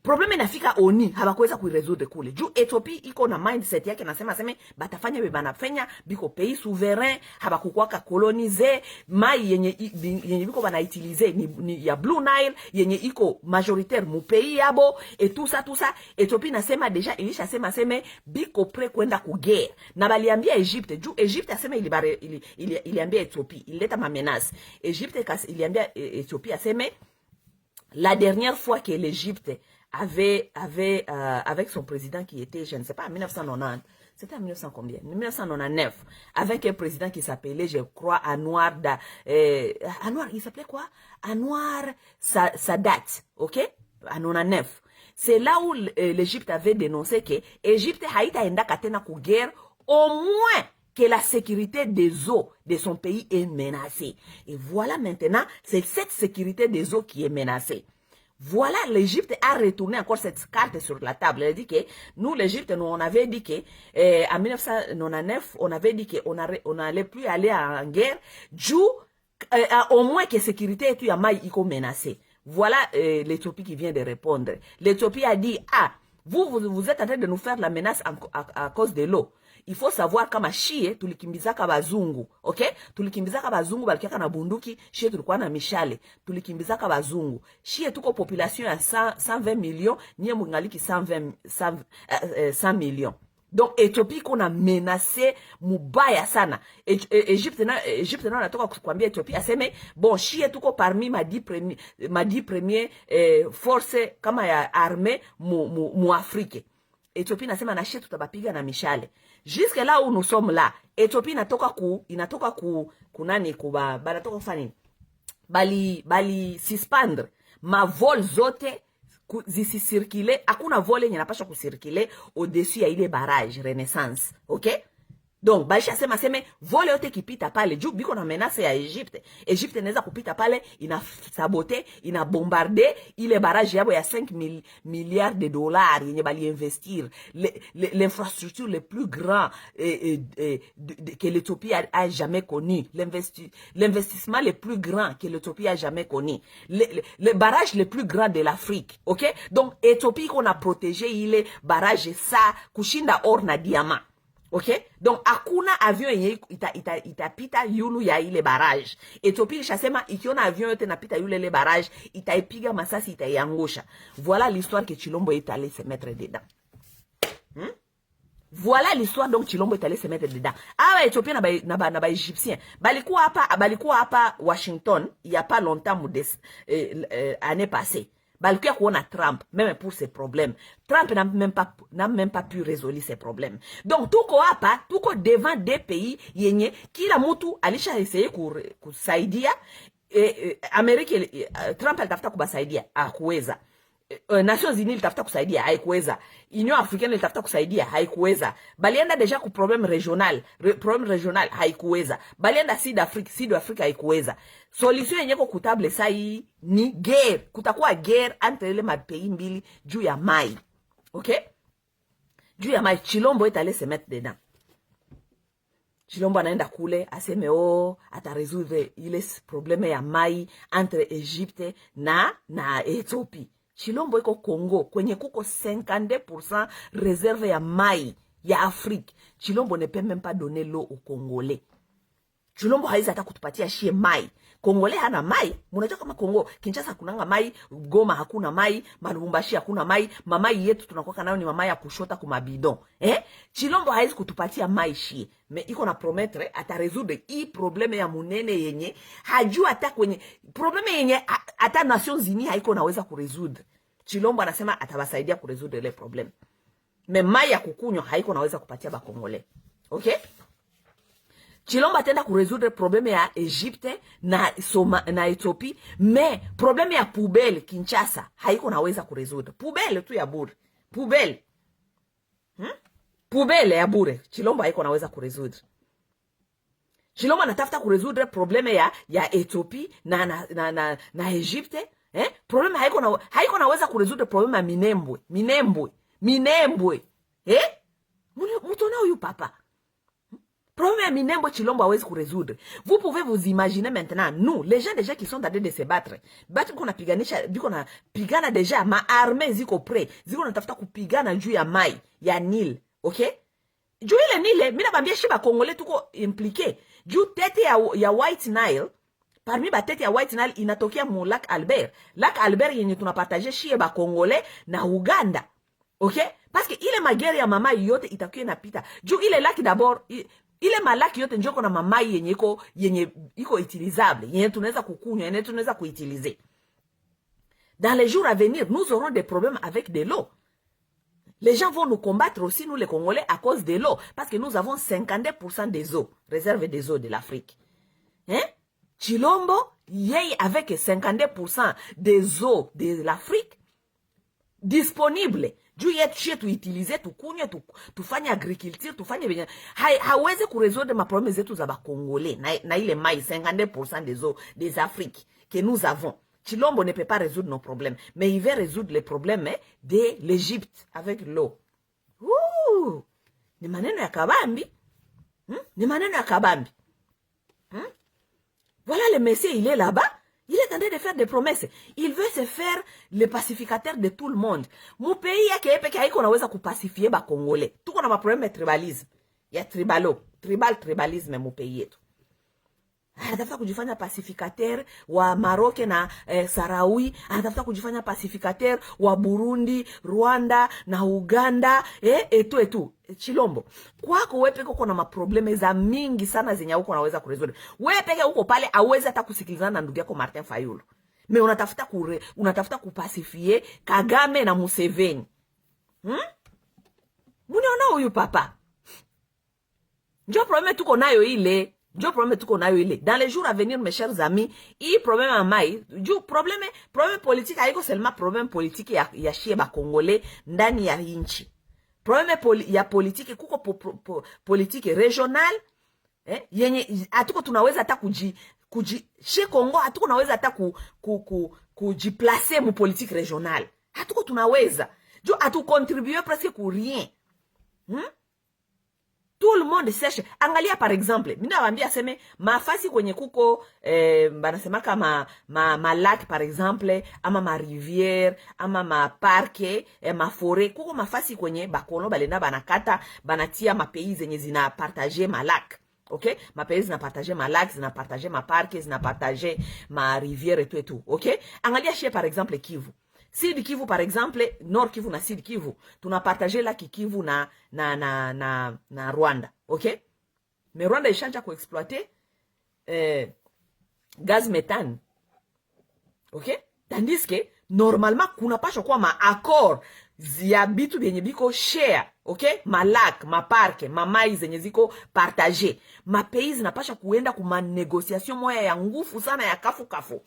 Probleme inafika ONU habakuweza kuiresolve kule. Juu Ethiopia iko na mindset yake nasema batafanya banafanya biko pays souverain, habakukwaka coloniser, mai yenye biko banautilize ni ya Blue Nile yenye iko majoritaire mu pays yabo et tout ça. Ethiopia nasema deja ilishasema biko prêt kwenda ku guerre. Na baliambia Egypte, juu Egypte asema iliambia Ethiopia, ileta ma menace. Egypte iliambia Ethiopia la dernière fois que l'Égypte avait avec son président qui était, je ne sais pas, en 1990, c'était en 1900 combien, 1999, avec un président qui s'appelait, je crois, Anwar, il s'appelait quoi? Anwar Sadat, ok? En 99. C'est là où l'Égypte avait dénoncé que l'Égypte haïta enda katena ku guerre, au moins que la sécurité des eaux de son pays est menacée. Et voilà maintenant, c'est cette sécurité des eaux qui est menacée. Voilà, l'Égypte a retourné encore cette carte sur la table. Elle a dit que nous, l'Égypte, nous, on avait dit que en 1999, on avait dit qu'on n'allait plus aller en guerre, au moins que la sécurité est menacée. Voilà l'Éthiopie qui vient de répondre. L'Éthiopie a dit, vous êtes en train de nous faire la menace à cause de l'eau. il faut savoir kama shie tulikimbizaka bazungu, okay? Tulikimbizaka bazungu balikiaka na bunduki, shie tulikuwa na mishale. Tulikimbizaka bazungu. Shie tuko population ya 120 millions, nye mungaliki 100 millions. Donc Ethiopie kuna menacé mubaya sana. Egypte na natoka kukwambia Ethiopie aseme bon shie tuko parmi ma 10 premier force kama ya armée mu Afrique. Ethiopie nasema na shie tutabapiga na mishale. Jusque là où nous sommes là, Ethiopie inatoka kunani kuba banatoka kufanya bali suspendre ma vol zote zisisirkile. Hakuna vole yenye napasha kusirkile au-dessus ya ile barrage Renaissance, okay? Donc baisha sema vole yote kipita pale juu biko na menace ya Egypte. Egypte inaweza kupita pale, ina sabote, ina bombarder ile barrage yabo ya 5 milliards de dollars yenye bali investir l'infrastructure le plus grand que l'Éthiopie a jamais connu, l'investissement le plus grand que l'Éthiopie a jamais connu, le barrage le plus grand de l'Afrique, okay? Donc Éthiopie qu'on a protégé ile barrage sa kushinda or na diamant. Okay? Donc hakuna avion yenye itapita yulu ya ile barrage. Ethiopie ishasema ikiona avion yote napita yule ile barrage, itaipiga masasi, itaiangusha. Voilà l'histoire que Chilombo est allé se mettre dedans. Voilà l'histoire donc Chilombo est allé se mettre dedans. Awa Ethiopia na ba Egyptien. Balikuwa hapa Washington il y a pas longtemps année passée. Balikuya kuona Trump, même pour ses problèmes. Trump n'a même pas pu résoudre ses problèmes. Donc, tuko devant des pays yenye, kila mutu alisha essayé kusaidia, Trump alitafuta kubasaidia, hakuweza. Nations Unies ilitafuta kusaidia, haikuweza. Union Africaine ilitafuta kusaidia, haikuweza. Balienda deja ku problème régional, haikuweza. Balienda Sud Afrique haikuweza. Solution yenye ko kutable sai ni guerre. Kutakuwa guerre entre ile mapays mbili juu ya mai. Okay? Juu ya mai. Chilombo est allé se mettre dedans. Chilombo anaenda kule aseme ata résoudre ile problème ya mai entre Egypte na Ethiopie. Chilombo iko Congo kwenye kuko 52% réserve ya mai ya Afrique. Chilombo ne peut même pas donner l'eau aux Congolais. Chilombo haizi hata kutupatia shie mai. Congolais hana mai. Munajua kama Congo, Kinshasa hakunanga mai, Goma hakuna mai, Lubumbashi hakuna mai, mamai yetu tunakuwa nayo ni mamai ya kushota kumabidon. Chilombo haizi kutupatia mai shie. Me iko na promettre ata résoudre hii probleme ya munene yenye hajua hata kwenye probleme yenye hata Nations Unies haiko naweza kuresoudre. Chilombo anasema atabasaidia kuresoudre ile probleme. Me mai ya kukunywa haiko naweza kupatia ba Congolais. Okay? Chilombo atenda kuresoudre probleme ya Egypte na Ethiopie, mais probleme ya poubelle Kinshasa haiko naweza kuresoudre. Poubelle tu ya bure. Poubelle. Poubelle ya bure. Chilombo haiko naweza kuresoudre. Chilombo anatafuta kuresoudre probleme ya Ethiopie na Egypte. Probleme haiko naweza kuresoudre probleme ya Minembwe. Mutona huyu papa. Problème à Minembwe Chilombo hawezi kuresoudre. Vous pouvez vous imaginer maintenant, nous, les gens déjà qui sont en train de se battre. Batu kuna piganisha, biko na pigana déjà, ma armée ziko prêt. Ziko natafuta kupigana juu ya mai, ya Nil, okay? Juu ile Nile, mina bambia shiba Congolais tuko impliqué. Juu tete ya White Nile, parmi ba tete ya White Nile inatokea mu Lac Albert. Lac Albert yenye tunapartage shie ba Congolais na Uganda. Okay? Parce que ile magere ya mama yote itakuwa inapita. Juu ile lac d'abord, ile malaki yote njoko na mamai yenye iko utilisable, yenye tunaweza kukunywa, yenye tunaweza kuutiliser. Dans les jours à venir, nous aurons des problèmes avec de l'eau. Les gens vont nous combattre aussi, nous les Congolais, à cause de l'eau. Parce que nous avons 52% des eaux, réserve des eaux de l'Afrique. Chilombo, yeye avec 52% des eaux de l'Afrique disponibles. Juu yetu shie tuitilize, tukunywe, tufanye agriculture, tufanye benye. Hawezi kuresoudre ma problème zetu za ba Congolais na ile mai 52% des eaux des Afriques que nous avons. Chilombo ne peut pas résoudre nos problèmes, mais il veut résoudre les problèmes de l'Égypte avec l'eau. Ni maneno ya kabambi. Ni maneno ya kabambi. Voilà le Messie, il est là-bas. Il est en train de faire des promesses. Il veut se faire le pacificateur de tout le monde. Mon pays yake peke haiko naweza kupacifier ba Congolais. Tuko na ma problème de tribalisme. ya tribalisme mu pays yetu. Anatafuta kujifanya pacificateur wa Maroke na Sarawi, anatafuta kujifanya pacificateur wa Burundi, Rwanda na Uganda, etu. Chilombo, kwako wewe peke uko na maprobleme za mingi sana zenye uko naweza kuresolve. Wewe peke uko pale hauwezi hata kusikilizana na ndugu yako Martin Fayulu. Me unatafuta kupasifie Kagame na Museveni. Munaona huyu papa? Ndio probleme tuko nayo ile. Dans les jours à venir, mes chers amis, il problème à mai. Problème politique, haiko seulement problème politique ya shie ba Congolais ndani ya inchi. Problème ya politique kuko politique régionale, yenye hatuko tunaweza hata chez Congo hatuko tunaweza hata kujiplacer mu politique régionale. Hatuko tunaweza. Hatu contribuer presque pour rien. Tout le monde cherche. Angalia par exemple, mina wambia seme mafasi kwenye kuko banasema kama ma lac par exemple, ama ma rivière, ama ma parke, ma forêt, kuko mafasi kwenye bakolo balenda banakata, banatia ma pays zenye zina partager ma lac. OK? Ma pays zina partager ma lac, zina partager ma parke, zina partager ma rivière et tout. OK? Angalia chez par exemple Kivu. Sud Kivu par exemple, Nord Kivu na Sud Kivu, tunapartager la Kivu na Rwanda, OK? Mais Rwanda ishanja kuexploiter gaz méthane. OK? Tandis que normalement kuna pasha kwa ma accord ya bitu benye biko share, OK? Ma lac, ma parke, ma mai zenye ziko partager. Ma pays zinapasha kuenda kuma négociation moya ya ngufu sana ya kafu.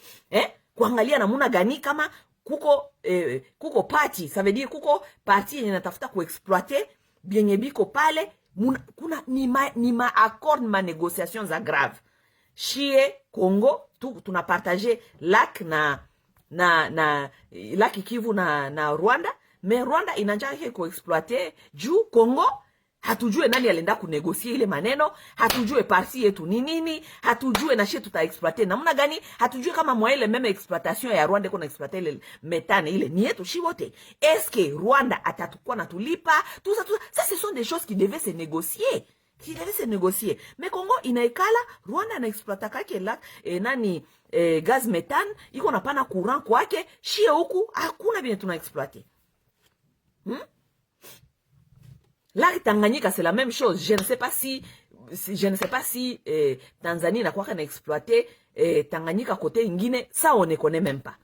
Kuangalia namuna gani kama kuko party, ça veut dire kuko party yenye natafuta kuexploiter bienye biko pale, kuna ni ma accord, ma négociation za grave. Shie Congo tunapartager lac na lac Kivu na Rwanda, mais Rwanda inanja kuexploiter juu Congo hatujue nani alienda kunegosie ile maneno, hatujue parti yetu ni nini, hatujue na shie tutaexploiter namna gani, hatujue kama mwa ile meme exploitation ya Rwanda kuna exploiter ile méthane ile ni yetu shi wote. Est-ce que Rwanda atatukua na tulipa? Tout ça ce sont des choses qui devaient se négocier. Mais Congo inaikala, Rwanda na exploiter kake la gaz méthane, iko na pana courant kwake, shie huku hakuna bien tuna exploiter. Là, Tanganyika, c'est la même chose. Je ne sais pas si Tanzanie n'a quoi qu'à exploiter Tanganyika côté ingine, ça on ne connaît même pas.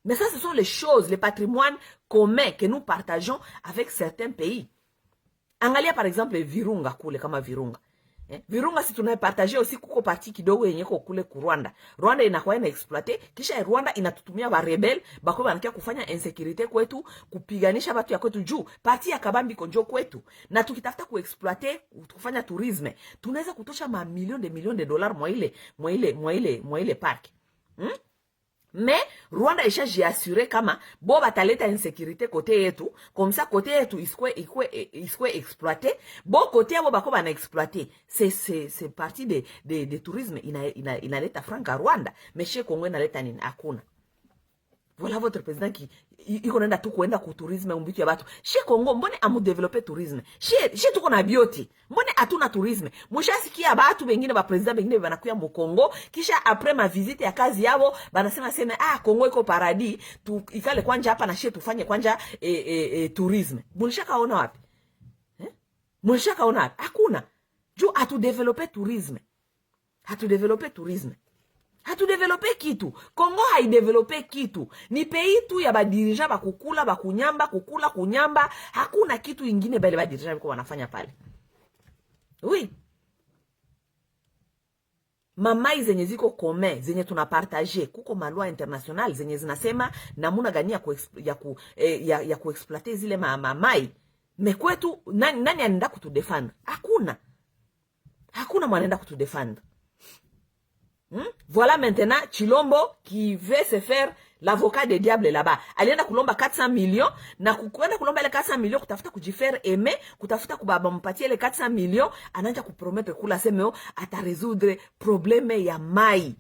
Mais ça, ce sont les choses, les patrimoines communs que nous partageons avec certains pays. Angalia par exemple Virunga kule kama Virunga. Virunga si tunapartager aussi kuko parti kidogo yenye ko kule ku Rwanda. Rwanda inakuwa ina exploiter, kisha Rwanda inatutumia ba rebel bako banakia kufanya insecurity kwetu, kupiganisha watu ya kwetu juu. Parti ya Kabambi konjo kwetu. Na tukitafuta kuexploiter, kufanya tourisme, tunaweza kutosha ma millions de dollars mwa ile park. Mais Rwanda isha jiassurer kama bo bataleta insécurité côté yetu, comme ça côté yetu iskwe exploiter, bo côté yabo bako bana exploiter. C'est partie de tourisme inaleta franka Rwanda, mais chez Congo inaleta nini? Hakuna. Voilà votre président qui iko nenda tu kuenda ku tourisme umbitu ya batu. Chez Congo mbone amu développer tourisme. Chez tuko na beauty. Mbone atuna tourisme. Mushasikia batu bengine ba president bengine banakuya mu Congo, kisha après ma visite ya kazi yabo banasema Congo iko paradis, tu ikale kwanja hapa na chez tufanye kwanja tourisme. Mulishakaona wapi? Mulishakaona wapi? Hakuna. Juu atu développer tourisme. Hatudevelope kitu. Congo haidevelope kitu. Ni pays tu ya badirija bakukula, bakunyamba, kukula, kunyamba. Hakuna kitu ingine bale badirija biko wanafanya pale. Oui. Mamai zenye ziko kome, zenye tunapartager, kuko malwa international, zenye zinasema namuna gani ya kuexploiter zile mamai. Mekwetu, nani anaenda kutudefend? Hakuna mwanenda kutudefend. Voilà maintenant Chilombo qui veut se faire l'avocat des diables là-bas. Alienda kulomba 400 millions, na kukwenda kulomba ile 400 millions kutafuta kujifaire aimer, kutafuta kubaba mpatie ile 400 millions, anaanza kupromettre kula semeo ataresoudre probleme ya mai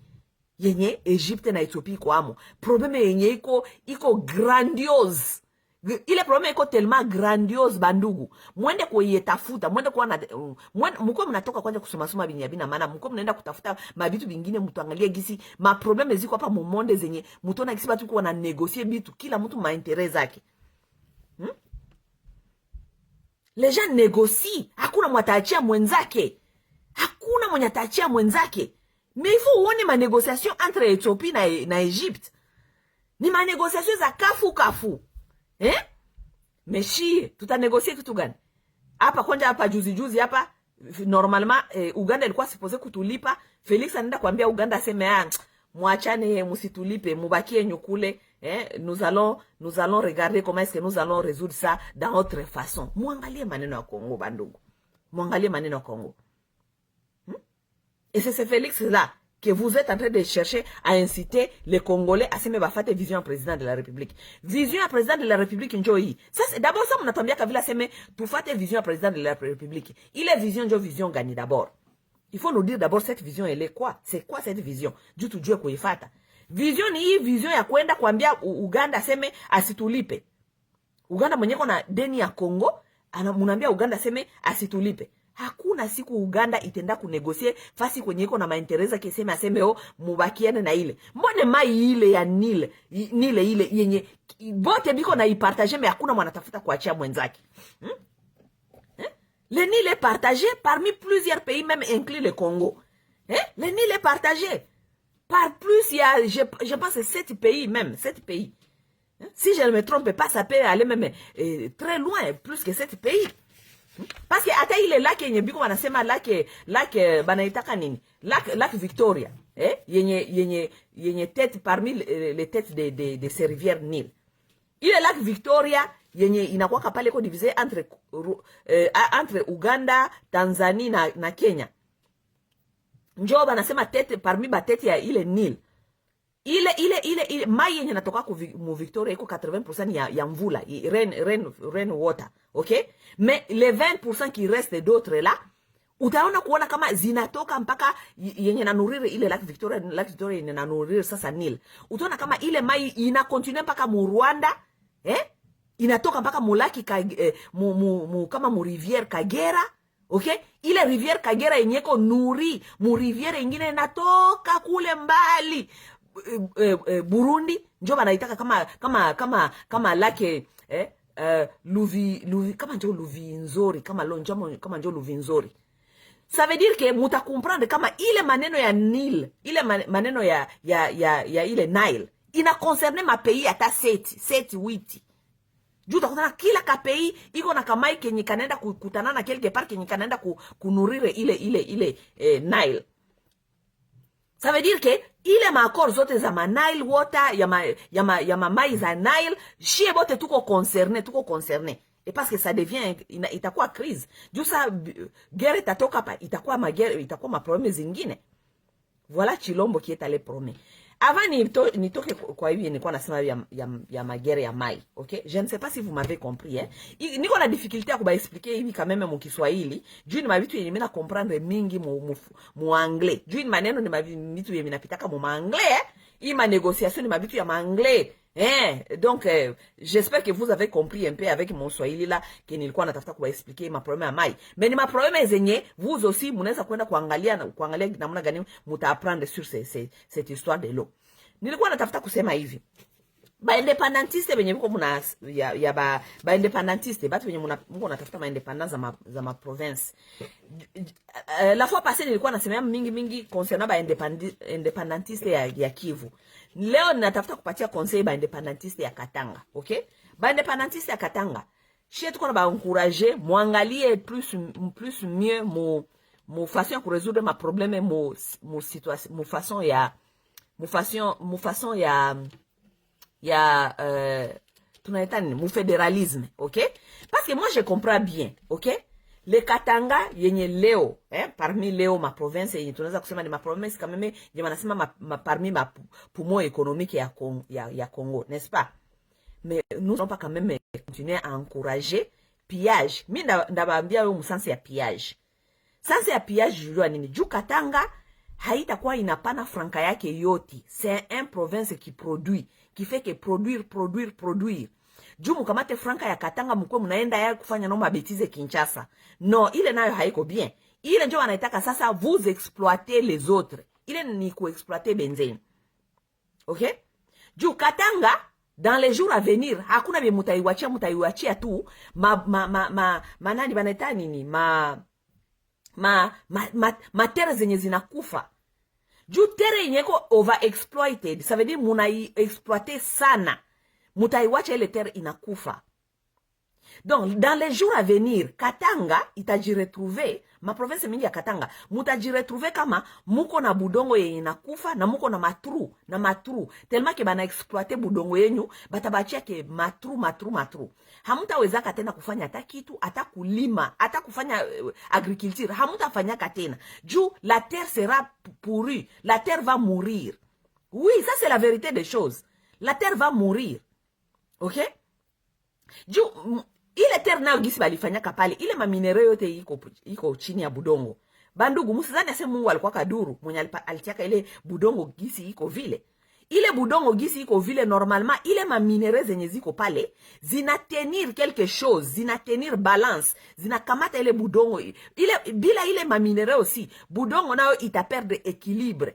yenye Egypte na Ethiopia iko amo. Probleme yenye iko grandiose. Ile problème iko tellement grandiose bandugu. Mwende kuitafuta, mwende kuona mko mnatoka kwanza kusoma binyabina maana mko mnaenda kutafuta mabitu bingine mtuangalie gisi ma problème ziko hapa mu monde zenye mtona gisi batu kwa na négocier bitu kila mtu ma intérêt zake. Les gens négocient, hakuna mwataachia mwenzake. Hakuna mwenye ataachia mwenzake. Mais il faut uone ma négociation entre Ethiopie na Egypte. Ni ma négociation za kafu. Meshi, tutanegosie kitu gani? Hapa kwanja hapa juzi hapa normalement Uganda ilikuwa supposé kutulipa. Felix anaenda kuambia Uganda aseme mwachane musitulipe mubakie nyukule nous allons regarder comment est-ce que nous allons résoudre ça dans autre façon. Muangalie maneno ya Kongo bandugu. Muangalie maneno ya Kongo. Et c'est ce Félix là que vous êtes en train de chercher à inciter les Congolais à se mettre à vision président de la République. Vision à président de la République njoi. Ça c'est d'abord ça mon atambia kavila seme tu fate vision à président de la République. Il est vision gagne d'abord. Il faut nous dire d'abord cette vision elle est quoi? C'est quoi cette vision? Du tout Dieu kuifata. Vision ni hii vision ya kwenda kuambia Uganda seme asitulipe. Uganda mwenyeko na deni ya Kongo, munambia Uganda seme asitulipe. Hakuna siku Uganda itenda kunegosie fasi kwenye iko na maintereza keseme aseme mubakiane na ile. Mbone mai ile ya Nile ile yenye bote biko na ipartage mais hakuna mwanatafuta kuachia mwenzake. Le Nil est partagé parmi plusieurs pays, même inclus le Congo. Le Nil est partagé par plus, il y a, je pense, 7 pays même, 7 pays. Si je ne me trompe pas, ça peut aller même très loin, plus que 7 pays. Parce que ata ile lac yenye biko wanasema lac banaitaka nini? Lac Victoria, yenye tête parmi les têtes de ces rivières Nil. Ile lac Victoria yenye inakuwa pale ko divisé entre Uganda, Tanzania na Kenya. Njoo banasema tete parmi ba tete ya ile Nil. Ile mai yenye natoka mu Victoria iko 80% ya mvula, rain water, okay? Mais les 20% qui restent d'autres là, utaona kuona kama zinatoka mpaka yenye nanurire ile Lac Victoria yenye nanurire sasa Nil. Utaona kama ile mai ina continue mpaka mu Rwanda, inatoka mpaka mulaki kama mu rivière Kagera, okay? Ile rivière Kagera yenyeko nuri mu rivière ingine inatoka kule mbali Burundi, njo banaitaka kama lake Luvi kama njo Luvinzori, kama njo Luvinzori. Ça veut dire que muta comprendre kama ile maneno ya Nile, ile maneno ya ile Nile ina concerne ma pays ata 7-8. Juta kutana kila ka pays iko na kamai kenye kanaenda kukutana na quelque part kenye kanaenda kunurire ile Nile. Ça veut dire que ile maakor zote za ma Nile water ya ma mai za Nile shie bote tuko concerné. Et parce que ça devient itakuwa crise. Juu sa guerre itatoka pa itakuwa ma problème zingine. Voilà Chilombo qui est allé promener. Avant nitoke kwa hivi nilikuwa nasema ya magere ya mai, okay? Je ne sais pas si vous m'avez compris, niko na difficulté ya kuba expliquer hivi quand même mu Kiswahili. Juu ni mabitu yenye mimi na comprendre mingi mu anglais. Juu ni maneno ni mabitu yenye napitaka mu anglais, hii ma négociation ni mabitu ya anglais. Donc j'espère que vous avez compris un peu avec mon Swahili là que nilikuwa natafuta kuba expliquer ma problème ya mai. Mais ni ma problème zenye vous aussi mnaweza kwenda kuangalia namna gani mtaapprendre sur cette histoire de l'eau. Nilikuwa natafuta kusema hivi. Ba independentiste benye mko muna ba independentiste batu benye mko natafuta ma independance za ma province. La fois passée nilikuwa nasema mingi concernant ba independentiste ya Kivu. Leo natafuta kupatia conseil ba independentiste ya Katanga, okay? Ba independentiste ya Katanga, chie tuko na ba encourager, muangalie plus mieux mo façon ya résoudre ma problème mo situation, mo façon ya tunaita nini, mo fédéralisme, okay? Parce que moi je comprends bien, okay? Le Katanga yenye leo, parmi leo ma province yenye tunaweza kusema ni ma province quand même yenye wanasema parmi ma poumon économique ya Congo, n'est-ce pas? Mais nous n'allons pas quand même continuer à encourager pillage. Mi ndabaambia wewe msansi ya pillage. Sansi ya pillage jua nini? Juu Katanga haitakuwa inapana franka yake yote. C'est un province qui produit, qui fait que produire. juu mukamate franka ya Katanga mkwe munaenda ya kufanya no mabetize Kinshasa. No, ile nayo haiko bien. Ile njo wanaitaka sasa vous exploiter les autres. Ile ni kuexploiter benzeni. Okay? Juu Katanga dans les jours à venir hakuna be mutaiwachia tu nani banaita nini terre zenye zinakufa. Juu terre yenyeko over exploited, ça veut dire munai exploiter sana, mutaiwacha ile terre inakufa. Donc dans les jours à venir Katanga itajiretrouver, ma province mingi ya Katanga mutajiretrouver kama muko na budongo yenye inakufa na muko na matru tellement ke bana exploiter budongo yenyu batabachia ke matru hamutawezaka tena kufanya hata kitu, hata kulima, hata kufanya agriculture, hamutafanyaka tena juu la terre sera pourrie, la terre va mourir. Oui, ça c'est la vérité des choses, la terre va mourir. OK? Juu ile terre nayo gisi balifanyaka pale, ile maminere yote iko chini ya budongo. Bandugu, musizani ase Mungu alikuwa kaduru mwenye alitiaka ile budongo gisi iko vile. Ile budongo gisi iko vile, normalement ile maminere zenye ziko pale zina tenir quelque chose, zina tenir balance, zina kamata ile budongo. Ile bila ile maminere aussi, budongo nayo ita perdre équilibre.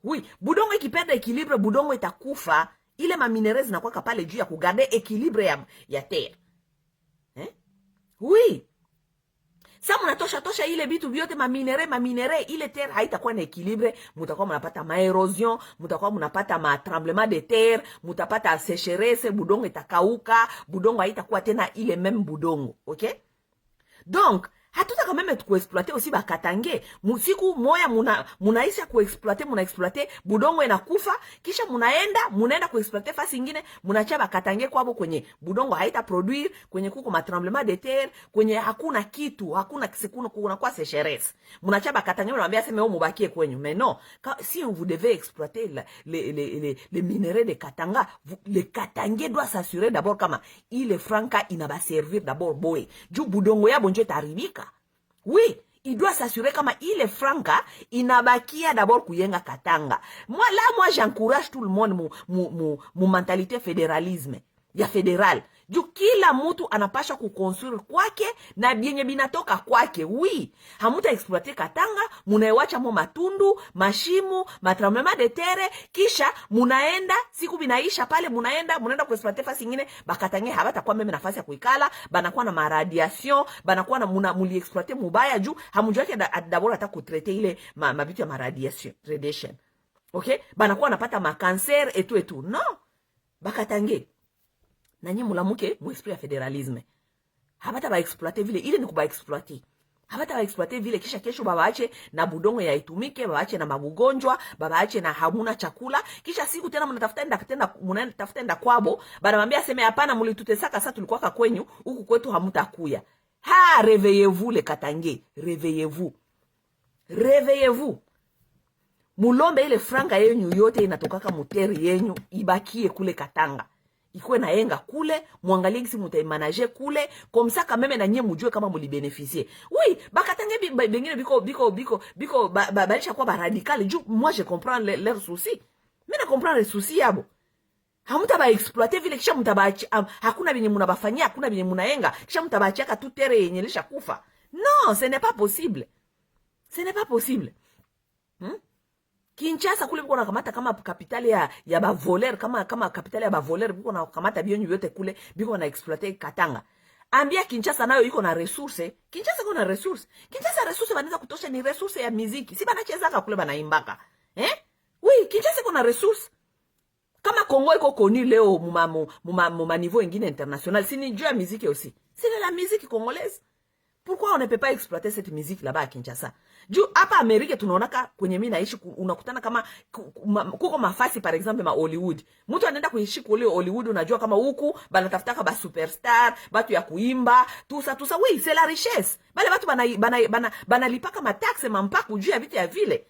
Oui, budongo ikiperde équilibre, budongo itakufa. Ile maminere zinakuwa kapale juu ya kugarder équilibre ya terre. Oui. Sa munatosha ile bitu biote maminere, ile terre haitakuwa na équilibre, mutakuwa munapata maerosion, mutakuwa munapata tremblement de terre, mutapata sécheresse, budongo itakauka, budongo haitakuwa tena ile même budongo, OK? Donc, hatutaka meme kuexploiter aussi bakatange. Musiku moya munaisha munaexploiter budongo inakufa, kisha munaenda kuexploiter fasi ingine, munacha bakatange kwabo kwenye budongo haita produire, kwenye kuko tremblement de terre, kwenye hakuna kitu, hakuna kisekunu, kuna kwa sécheresse. Munacha bakatange, mnaambia sema mubakie kwenyu. Mais non, si vous devez exploiter les minerais de Katanga, le Katange doit s'assurer d'abord kama ile franca inaba servir d'abord boy. Ju budongo ya bonjo taribika. Oui, il doit s'assurer kama ile franca inabakia d'abord kuyenga Katanga. Moi j'encourage tout le monde mu mentalité fédéralisme. Ya fédéral. Juu kila mtu anapasha kukonstruire kwake na bienye binatoka kwake. Oui, hamuta exploiter Katanga, munaewacha mo matundu, mashimu, tremblement de terre, kisha munaenda siku binaisha pale munaenda kuexploiter fasi nyingine, bakatange habatakuwa meme nafasi ya kuikala, banakuwa na radiation, banakuwa na muli exploiter mubaya juu hamujua ke d'abord ata kutraiter ile mabitu ya radiation. OK? Banakuwa napata cancer et tout. Non. Bakatange nanyi mulamuke mu esprit ya fédéralisme. Habata ba exploiter vile, ile ni kuba exploiter. Habata ba exploiter vile kisha kesho babaache na budongo ya itumike, babaache na mabugonjwa, babaache na hamuna chakula, kisha siku tena mnatafuta enda kwabo, banamwambia sema hapana mulitutesaka sasa tulikuwa kwenyu, huku kwetu hamutakuya. Réveillez-vous les Katange, réveillez-vous. Réveillez-vous. Mulombe ile franka yenyu yote inatokaka muteri yenyu ibakie kule Katanga. Ikuwe na yenga kule, muangalie kisi mutaimanaje kule, komsa kameme na nye mujue kama mulibeneficie. Oui, bakatange bengine biko balisha kwa radicale. Moi je comprends leurs soucis. Mais na comprends les soucis yabo. Hamuta ba exploiter vile kisha mutabachi, hakuna binye munabafanyia, hakuna binye munayenga, kisha mutabachiaka tu tere yenye lisha kufa. Non, ce n'est pas possible. Ce n'est pas possible. Kinshasa kule biko na kamata kama kapitali ya ba voler, kama kapitali ya ba voler, biko na kamata bionyu yote kule, biko na exploiter Katanga. Ambia Kinshasa nayo iko na resource. Kinshasa iko na resource. Kinshasa resource banaweza kutosha ni resource ya muziki. Si banachezaka kule banaimbaka. Oui, Kinshasa iko na resource. Kama Congo iko koni leo mu niveau ingine international, si ni juu ya muziki aussi. C'est la musique congolaise. Pourquoi on ne peut pas exploiter cette musique là-bas à Kinshasa? Juu hapa Amerika tunaonaka kwenye mimi naishi unakutana kama kuko mafasi par exemple ma Hollywood. Mtu anaenda kuishi kule Hollywood, unajua kama huku banatafutaka ba superstar, batu ya kuimba, tout ça. Oui, c'est la richesse. Bale batu banalipaka mataxe mampaku juu ya vitu ya vile.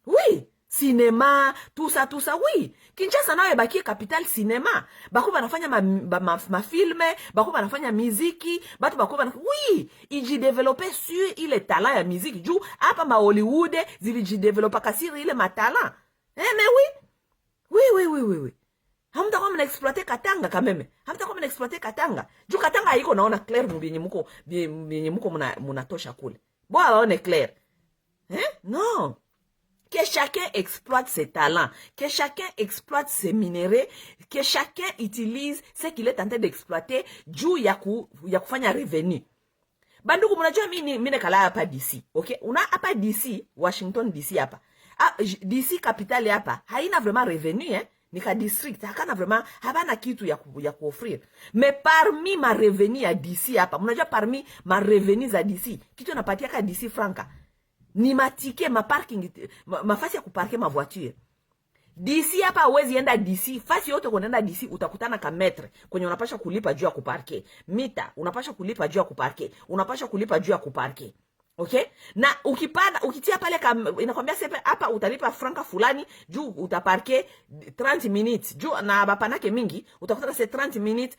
Oui, cinéma, tout ça, oui. Kinshasa nayo bakie capital cinéma. Bako banafanya ma filme, bako banafanya muziki, batu bako oui, iji développer sur ile talent ya muziki. Juu hapa ma Hollywood zili ji développer kasiri ile ma talent. Mais oui. Hamtakuwa mnaexploiter Katanga kameme. Hamtakuwa mnaexploiter Katanga. Juu Katanga haiko naona clair mbinyi muko munatosha kule. Bo aone clair. Non. Que chacun exploite ses talents, que chacun exploite ses minéraux, que chacun utilise ce qu'il est en train d'exploiter juu ya kufanya revenu. Bandugu mnajua mimi kala hapa DC, okay? Una hapa DC, Washington DC hapa. DC capital hapa haina vraiment revenu ni ka district, hakana vraiment habana kitu ya kuoffrir. Mais parmi ma revenu ya DC hapa, mnajua parmi ma revenu za DC, kitu napatia ka DC franka. Ni matike, ma parking, mafasi ya kuparke ma voiture. DC hapa hawezi enda DC, fasi yote kunaenda DC utakutana ka metre kwenye unapasha kulipa juu ya kuparke. Mita unapasha kulipa juu ya kuparke. Unapasha kulipa juu ya kuparke. Okay? Na ukitia pale inakwambia sepe hapa utalipa franka fulani juu utaparke 30 minutes. Juu na bapanake mingi utakutana se 30 minutes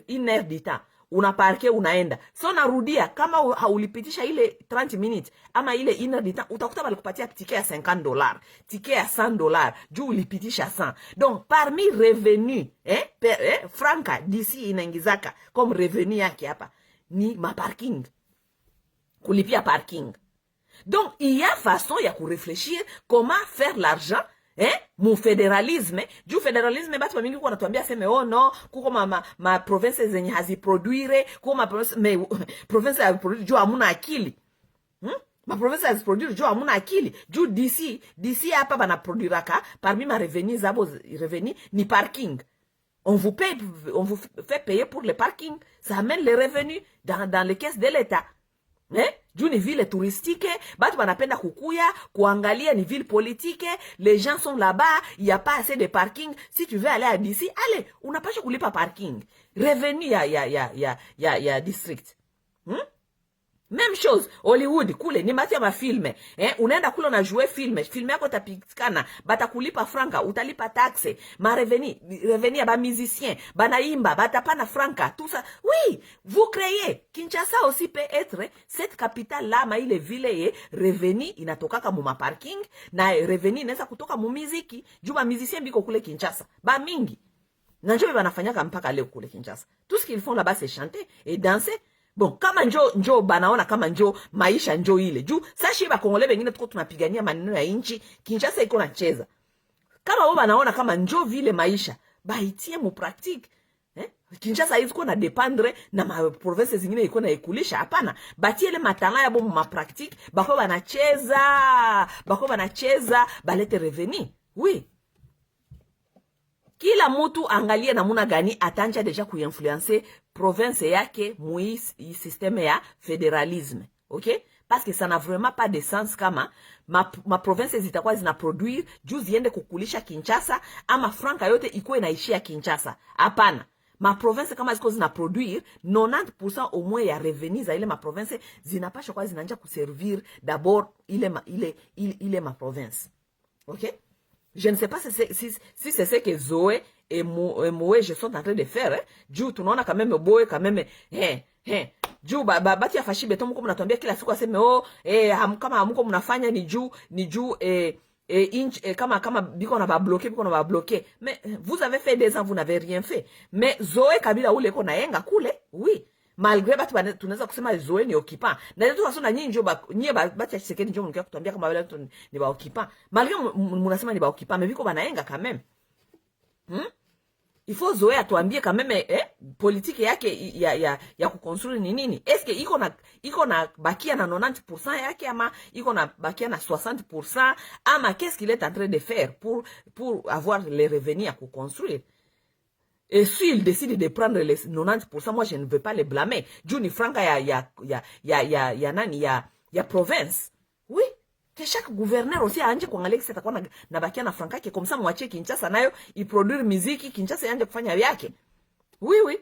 une heure du temps. Unaparke unaenda. So narudia kama haulipitisha ile 30 minutes ama ile ina dita utakuta balikupatia ticket ya $50, ticket ya $100 juu ulipitisha 100. Donc parmi revenu franca d'ici inaingizaka comme revenu yake hapa ni ma parking. Kulipia parking. Donc il y a façon ya réfléchir comment faire l'argent. Mon fédéralisme, du fédéralisme batu bamingi kwa natuambia seme oh no kuko ma province zenye haziproduire kuko ma province mais province ya produire juu hamuna akili. Ma province ya produire juu hamuna akili. Juu DC hapa bana produiraka parmi ma revenus zabo revenus ni parking. On vous fait payer pour le parking, ça amène les revenus dans les caisses de l'État. Juu ni ville touristique, batu banapenda kukuya, kuangalia ni ville politique, les gens sont là-bas, il y a pas assez de parking. Si tu veux aller à DC, allez, unapasha kulipa parking. Revenu ya district. Même chose, Hollywood, kule, ni matia ma filme. Unaenda kule na jouer filme yako tapikana, bata kulipa franka, utalipa taxe, ma revenu ya ba musicien, banaimba, bata pana franka, tout ça. Oui, vous créez. Kinshasa aussi peut être cette capitale-là, ma ile ville revenu inatokaka mu ma parking, na revenu inaweza kutoka mu muziki, juu ba musicien biko kule Kinshasa, ba mingi. Na njoo banafanyaka mpaka leo kule Kinshasa. Tout ce qu'ils font là-bas c'est chanter et danser. Bon, kama njo banaona kama njo maisha njo ile. Juu sashi ba Kongole wengine tuko tunapigania maneno ya inchi, Kinshasa iko nacheza. Kama wao banaona kama njo vile maisha, baitie mu pratique. Kinshasa hizo na dependre na ma province zingine iko na ekulisha hapana. Batie ile matala yabo mu pratique, bako banacheza, balete revenu. Oui. Kila mutu angalie namuna gani atanja deja kuinfluencer province yake mui systeme ya fédéralisme. OK? Parce que ça n'a vraiment pas de sens kama ma province zitakuwa zina produire juu ziende kukulisha Kinshasa ama franka yote ikuwe inaishia Kinshasa. Hapana. Ma province kama ziko zina produire 90% au moins ya revenus za ile ma province zinapasha kwa zinanja kuservir d'abord ile ma province. OK? Je ne sais pas si c'est ce que Zoé et Moé sont en train de faire. Juu tunaona quand même boy quand même juu bati ya fashi beto mko mnatuambia kila siku aseme kama hamko mnafanya ni juu kama biko na ba bloquer mais vous avez fait 2 ans vous n'avez rien fait. Mais Zoé Kabila ule ko naenga kule oui. Malgré batu tunaweza kusema Zoé ni occupant. Na ndio tunasema nyinyi ndio nyie bati ya Tshisekedi ndio mnakia kutuambia kama wale ni ba occupant. Malgré mnasema ni ba occupant mais biko banaenga quand même. Il faut Zoé atuambie quand même politique yake ya kuconstruire ni nini? Est-ce que iko na bakia na 90% yake ama iko na bakia na 60% ama qu'est-ce qu'il est en train de faire pour avoir les revenus à construire? Et s'il décide de prendre les 90%, moi je ne veux pas les blâmer. Juni franka ya province. Oui. Que chaque gouverneur aussi anje kuangalia kisa atakuwa na bakia na franka yake, comme ça mwachie Kinshasa nayo iproduire muziki, Kinshasa yanje kufanya yake. Oui.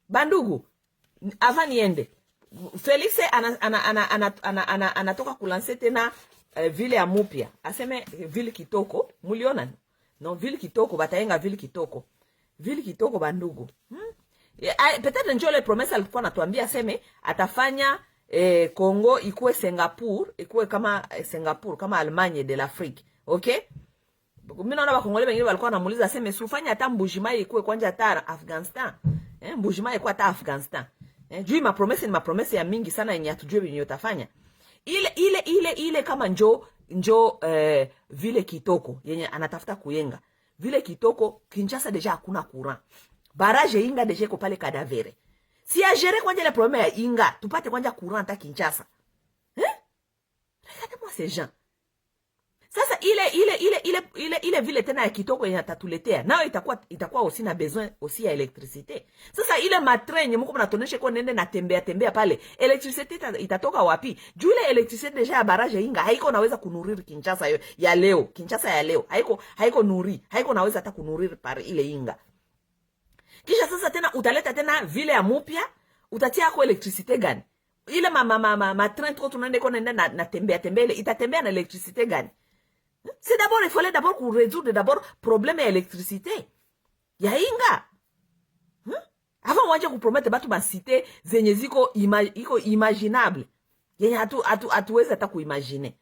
Bandugu, avant niende. Felix anatoka kulanse tena vile ya mupya. Aseme vile kitoko, muliona? Non, vile kitoko bataenga vile kitoko. Vile kitoko bandugu. Peut-être ndio le promesse alikuwa anatuambia aseme atafanya Congo ikuwe Singapore, ikuwe kama Singapore, kama Allemagne de l'Afrique. OK? Mimi naona bakongole wengine walikuwa wanamuuliza aseme sifanye hata Mbujimai ikuwe kwanja hata Afghanistan. Mbujimai ikuwe hata Afghanistan. Juu mapromese ni mapromese ya mingi sana yenye hatujue yenye utafanya. Ile kama njo vile kitoko yenye anatafuta kuyenga. Vile kitoko Kinshasa deja hakuna courant. Barrage Inga deja iko pale Kadavere. Si a gérer kwanja le problème ya Inga, tupate kwanja courant hata Kinshasa. Regardez-moi ces gens. Sasa ile vile tena ya kitoko yenye atatuletea nao itakuwa aussi na besoin aussi ya electricité. Sasa ile matrenye mko mnatonesha kwa nende na tembea pale, electricité itatoka wapi? Juu ile electricité deja ya barrage Inga haiko naweza kunuriri Kinshasa ya leo, Kinshasa ya leo. Haiko nuri, haiko naweza hata kunuriri pare ile Inga. Kisha sasa tena utaleta tena vile ya mupya, utatia kwa electricité gani? Ile matren tuko tunaende kwa nende na tembea itatembea na electricité gani? C'est d'abord, il fallait d'abord qu'on résoudre d'abord problème ya électricité. Ya Inga. Avant wanje kupromete batu ba cité zenye ziko imaginable. Yenye hatuweza hata kuimagine.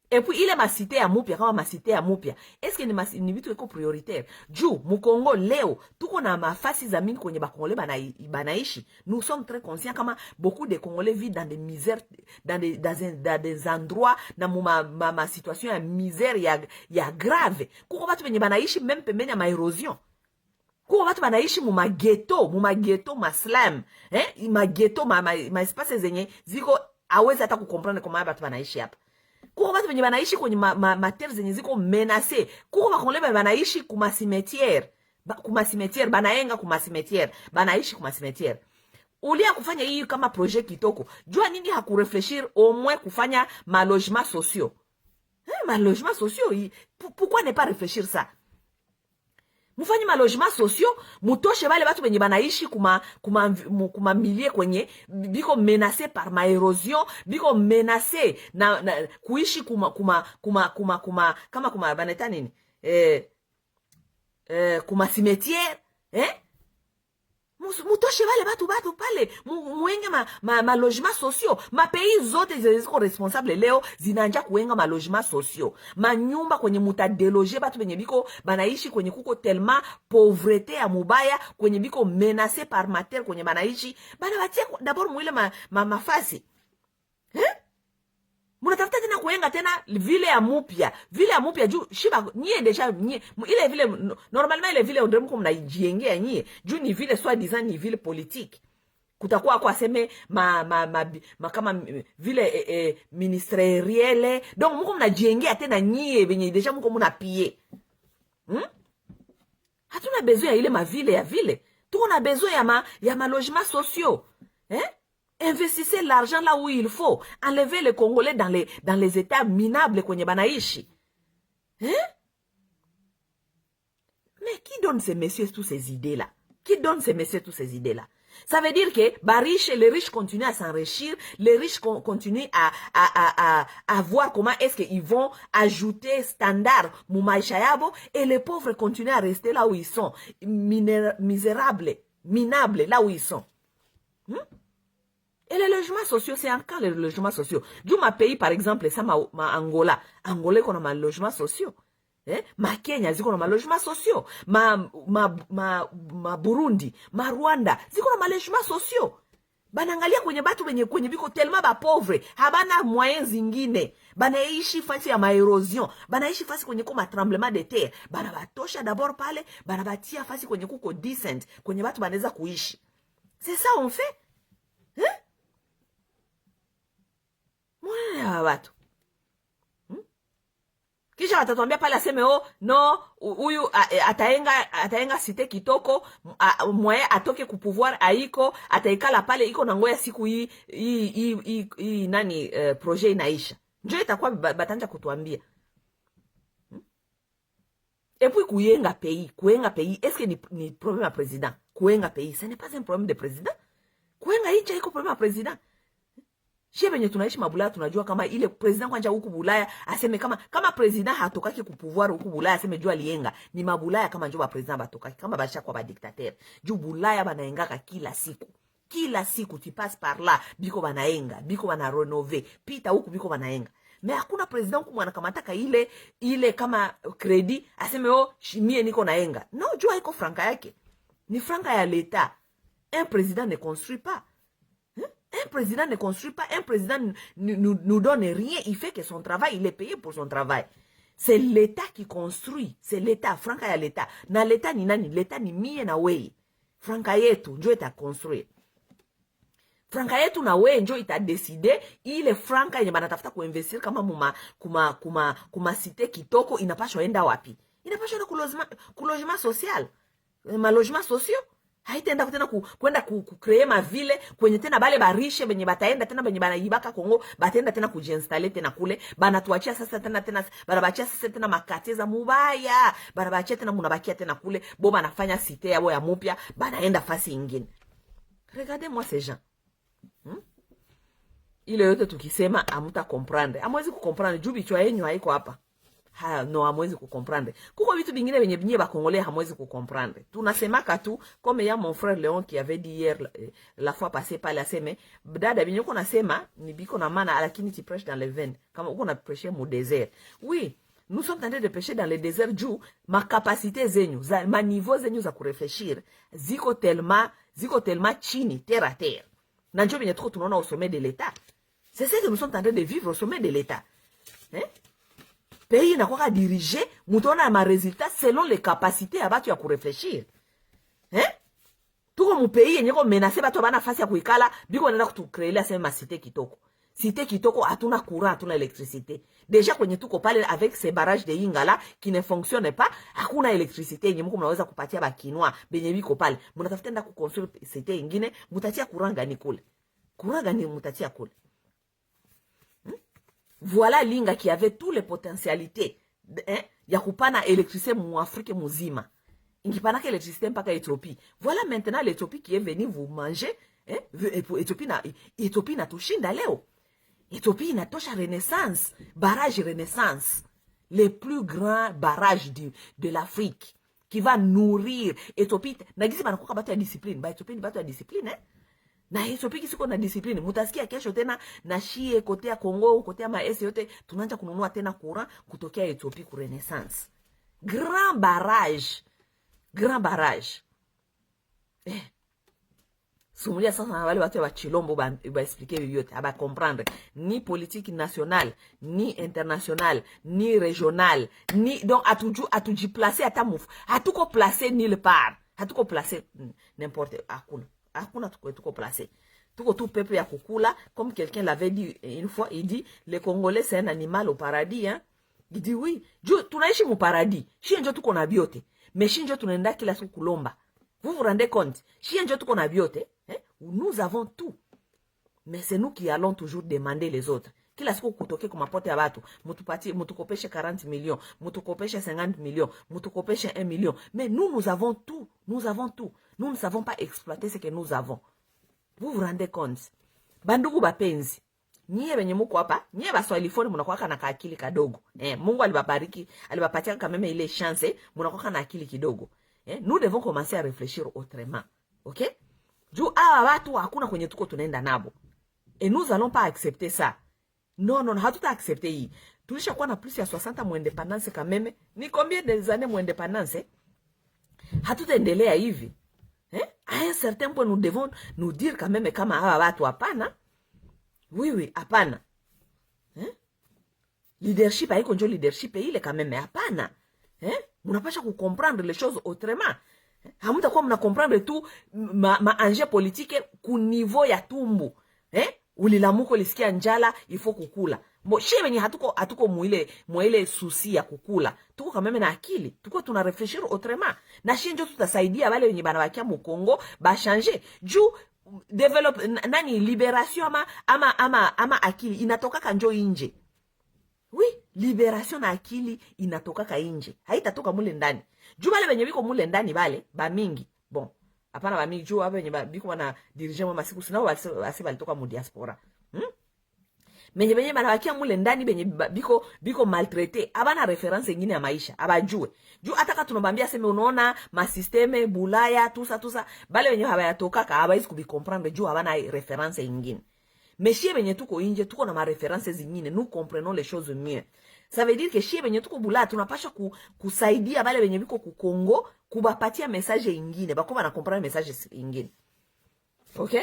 Et puis ile ma cité ya mupya kama ma cité ya mupya. Est-ce que ni vitu iko prioritaire? Juu Mukongo leo tuko na mafasi za mingi kwenye bakongole banaishi. Nous sommes très conscients kama beaucoup de Congolais vivent dans des misères, dans des endroits na ma situation ya misère ya grave. Kuko batu benye banaishi même pembeni ya ma erosion. Kuko batu banaishi mu ghetto ma slum, ma ghetto ma espace zenye ziko aweza hata kukomprendre kama batu banaishi hapa. Kuko batu benye banaishi kwenye materre zenye ziko menacé. Kuko bakongole banaishi kuma cimetière. Banaenga kuma cimetière. Banaishi kuma cimetière. Ulia kufanya hii kama projet kitoko. Jua nini hakurefleshir au moins kufanya malogement sociaux. Malogement sociaux, pourquoi ne pas réfléchir ça? Mufanye malogement sociaux, mutoshe bale batu benye banaishi kuma milie kwenye biko menacé par ma érosion, biko menacé na kuishi kama baneta nini? Kuma cimetière, mutoshe bale batu pale muenge ma logement sociaux. Ma pays zote ziko responsable leo zinanja kuenga ma logement sociaux. Manyumba kwenye mutadeloge batu benye biko banaishi kwenye kuko tellement pauvreté ya mubaya kwenye biko menacé par mater kwenye banaishi bana batia d'abord mwile mafasi. Munatafuta tena kuenga tena vile ya mupya juu shiba nyie deja ile vile normalement ile vile ondre mko mnajiengea nyie juu ni vile soit disant ni vile politique kutakuwa kwa seme kama vile ministeriele donc mko mnajiengea tena nyie benye deja mko mnapie. Hatuna besoin ya ile mavile ya vile, tuko na besoin ya ma logements sociaux. Investissez l'argent là où il faut. Enlevez les Congolais dans les états minables kwenye banaishi. Mais qui donne ces messieurs toutes ces idées-là? Qui donne ces messieurs toutes ces idées-là? Ça veut dire que les riches continuent à s'enrichir, les riches continuent à voir comment est-ce qu'ils vont ajouter standard mumaisha yabo, et les pauvres continuent à rester là où ils sont, misérables, minables là où ils sont. Et les logements sociaux, c'est encore les logements sociaux. Du ma pays, par exemple, ça ma Angola. Angola, qu'on a ma logements sociaux. Ma Kenya, ziko na ma logements sociaux. Ma Burundi, ma Rwanda, ziko na ma logements sociaux. Banangalia kwenye batu kwenye biko tellement ba pauvre, habana moyens zingine. Banaishi fasi ya ma érosion, banaishi fasi kwenye kuma tremblement de terre. Bana batosha d'abord pale, bana batia fasi kwenye kuko decent, kwenye batu banaweza kuishi. C'est ça on fait? Mwana watu. Kisha watatuambia pale aseme no huyu ataenga site kitoko mwae atoke ku pouvoir aiko ataikala pale iko na ngoya siku hii nani projet inaisha. Njoo itakuwa batanja kutuambia. Et puis kuyenga pays, est-ce que ni problème à président? Kuyenga pays, ce n'est pas un problème de président. Kuyenga incha iko problème à président. Shie benye tunaishi mabulaya tunajua kama ile president kwanja huku Bulaya aseme kama president hatokaki ku pouvoir huku Bulaya aseme jua lienga ni mabulaya kama njoo ba president batokaki kama basha kwa ba dictateur juu Bulaya banaengaka kila siku tu passe par là biko banaenga biko bana renouveler pita huku biko banaenga Me hakuna president kumwa anakamataka ile kama credit aseme mie niko naenga. No, jua iko franka yake. Ni franka ya l'État. Un président ne construit pas. Un président ne construit pas. Un président nous donne rien. Il fait que son travail, il est payé pour son travail. C'est l'État qui construit. C'est l'État. Franka ya l'État. Na l'État ni nani? L'État ni mie na wei. Franka yetu njo ita construire. Franka yetu na wei njo ita decide ile franka yenye banatafuta kuinvestir kama kuma site kitoko inapashwa enda wapi? Inapashwa enda kulogement social. Malogement sociaux. Haitaenda tena kwenda kucreate ma ville kwenye tena bale barishe benye bataenda tena benye banaibaka Kongo bataenda tena kujiinstaller tena kule banatuachia sasa tena barabachia sasa tena makateza mubaya barabachia tena munabakia tena kule bo banafanya cité yao ya mupya banaenda fasi nyingine. Regardez-moi ces gens. Ile yote tukisema amuta comprendre. Amwezi kukomprendre juu bichwa yenyu haiko hapa. No, hamwezi kukomprendre. Kuko vitu vingine venye binye bakongolais hamwezi kukomprendre. Tunasemaka tu comme ya mon frère Léon qui avait dit hier la fois passée pale aseme dada binye uko nasema ni biko na maana lakini tu prêches dans les veines. Kama uko na prêcher mu désert. Oui, nous sommes en train de prêcher dans le désert juu ma capacité zenyu, ma niveau zenyu za kuréfléchir ziko tellement chini terre à terre. Na njo binye trop tunaona au sommet de l'État. C'est ce que nous sommes en train de vivre au sommet de l'État. Hein? Pays na kwa diriger, mutona ma résultat selon les capacités ya batu ya kuréfléchir. Hein? Tuko mu pays yenye ko menacer batu bana fasi ya kuikala, biko nenda kutucreer asema cité kitoko. Cité kitoko hatuna courant, hatuna électricité. Déjà kwenye tuko pale avec ces barrages de Ingala qui ne fonctionnent pas, hakuna électricité yenye mko mnaweza kupatia ba kinwa benye biko pale. Mnatafuta nda kuconstruire cité nyingine, mutatia courant gani kule? Courant gani mutatia kule? Voilà Linga qui avait toutes les potentialités ya kupana électricité mu Afrique muzima. Ingipana ka électricité mpaka Ethiopie. Voilà maintenant l'Ethiopie qui est venue vous manger. Ethiopie na tushinda leo. Ethiopie inatosha Renaissance. Barrage Renaissance. Les plus grands barrages de l'Afrique. Qui va nourrir Ethiopie. Nagisi banakuka batu ya discipline. Ba Ethiopie ni batu ya discipline, Na Ethiopia kisiko na discipline. Mutasikia kesho tena na shie kote ya Kongo, kote ya maese yote, tunanja kununua tena courant kutokea Ethiopia ku Renaissance. Grand barrage. Grand barrage. Sumulia sasa na wale watu wa Chilombo ba expliquer yote, aba comprendre ni politique nationale, ni internationale, ni régionale, ni donc atuji placer atamufu. Hatuko placer nulle part. Hatuko placer n'importe hakuna. Hakuna tuko placé. Tuko tout peuple ya kukula, comme quelqu'un l'avait dit une fois, il dit le Congolais c'est un animal au paradis, hein. Il dit oui, tunaishi mu paradis. Shie njo tuko na biote, mais shie njo tunaenda kila siku kulomba. Vous vous rendez compte? Shie njo tuko na biote, nous avons tout. Mais c'est nous qui allons toujours demander les autres. Kila siku kutoke kwa mapote ya watu, mutukopeshe 40 millions, mutukopeshe 50 millions, mutukopeshe 1 million. Mais nous avons tout. Nous avons tout. Nous ne savons pas exploiter ce que nous avons. Vous vous rendez compte? Bandugu bapenzi. Nyie benye muko hapa, nyie baswahilifoni mnakuwa na akili kadogo. Mungu alibabariki, alibapatia kama meme ile chance, mnakuwa na akili kidogo. Nous devons commencer à réfléchir autrement. OK? Juu hawa watu hakuna kwenye tuko tunaenda nabo. Et nous allons pas accepter ça. Non, hatuta accepter hii. Tulishakuwa na plus ya 60 mu independence quand même. Ni combien des années mu independence? Hatutaendelea hivi. À un certain point, nous devons nous dire quand même kama hawa watu hapana. Oui, hapana. Leadership haiko njo leadership ile quand même hapana. Munapasha comprendre les choses autrement. Hamutakuwa mna comprendre tout ma enjeu politique ku niveau ya tumbu. Ulilamuko lisikia njala ifo kukula. Shie wenye hatuko mwile susi ya kukula. Tuko kama na akili. Tuko tuna réfléchir autrement. Na shie njo tutasaidia wale wenye banawakia mu Kongo ba changer. Juu develop nani libération ama akili inatoka kanjo inje. Oui, libération na akili inatoka ka inje. Haitatoka mule ndani. Juu wale wenye biko mule ndani wale ba mingi. Bon. Hapana ba mingi juu wenye biko wana diriger mwa siku sinao wasi balitoka mu diaspora. Menye benye banawakia mule ndani benye biko maltraité, abana reference nyingine ya maisha, abajue. Juu ataka tunobambia sema unaona ma systeme bulaya tusa bale benye habayatoka ka habaisi kubi comprendre juu abana reference nyingine. Mais shie benye tuko inje, tuko na ma références zingine, nous comprenons les choses mieux. Ça veut dire que shie benye tuko bula, tunapasha kusaidia bale benye biko ku Congo, kubapatia message ingine, bako bana comprendre message ingine. OK?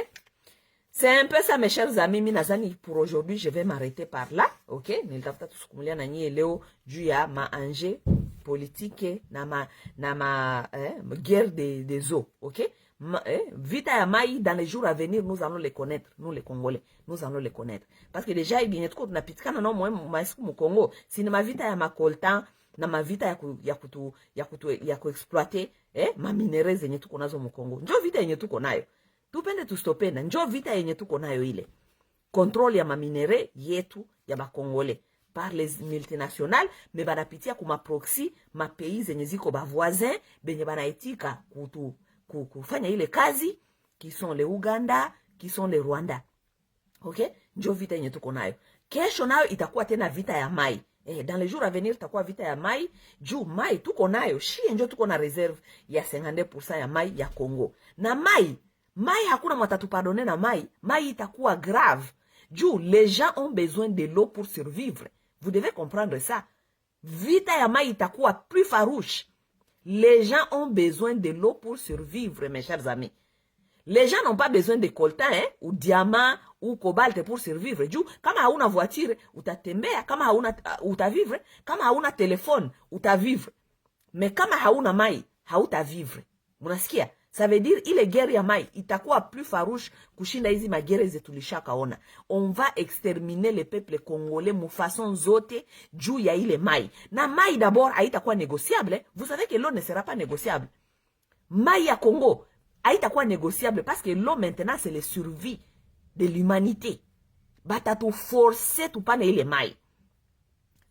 C'est un peu ça, mes chers amis. Minazani, pour aujourd'hui, je vais m'arrêter par là. OK? Nilitafuta tusukumulia na nyie leo juu ya maanje politique na ma guerre des eaux. OK? Vita ya mai, dans les jours à venir, nous allons les connaître. Nous, les Congolais, nous allons les connaître. Parce que déjà, il y a trop tunapitikana na moi mu Congo. Si ma vita ya makoltan, na ma vita ya kuexploiter, ma minerais zenye tuko nazo mu Congo. Njo vita yenye tuko nayo. Tupende tustopenda, njo vita yenye tuko nayo ile. Contrôle ya maminere yetu ya bakongole par les multinationales, me banapitia kuma proxy, ma pays zenye ziko ba voisins, benye banaitika kufanya ile kazi, qui sont les Uganda, qui sont les Rwanda. OK? Njo vita yenye tuko nayo. Kesho nayo itakuwa tena vita ya mai. Dans les jours à venir, itakuwa vita ya mai, juu mai tuko nayo, shie njo tuko na reserve ya 50% ya mai ya Congo. Na mai hakuna mwatatu pardonner na mai itakuwa grave. Juu, les gens ont besoin de l'eau pour survivre. Vous devez comprendre ça. Vita ya mai itakuwa plus farouche. Les gens ont besoin de l'eau pour survivre, mes chers amis. Les gens n'ont pas besoin de coltan, ou diamant, ou cobalt pour survivre. Juu, kama hauna voiture, utatembea, kama hauna utavivre, kama hauna telefone, utavivre. Mais kama hauna mai, hautavivre. Munasikia? Ça veut dire ile guerre ya mai itakuwa plus farouche kushinda hizi magere zetu tulishakaona. On va exterminer le peuple congolais mu façon zote juu ya ile mai. Na mai d'abord haitakuwa négociable. Vous savez que l'eau ne sera pas négociable. Mai ya Congo haitakuwa négociable parce que l'eau maintenant c'est le survie de l'humanité. Batatu forcer tupane ile mai.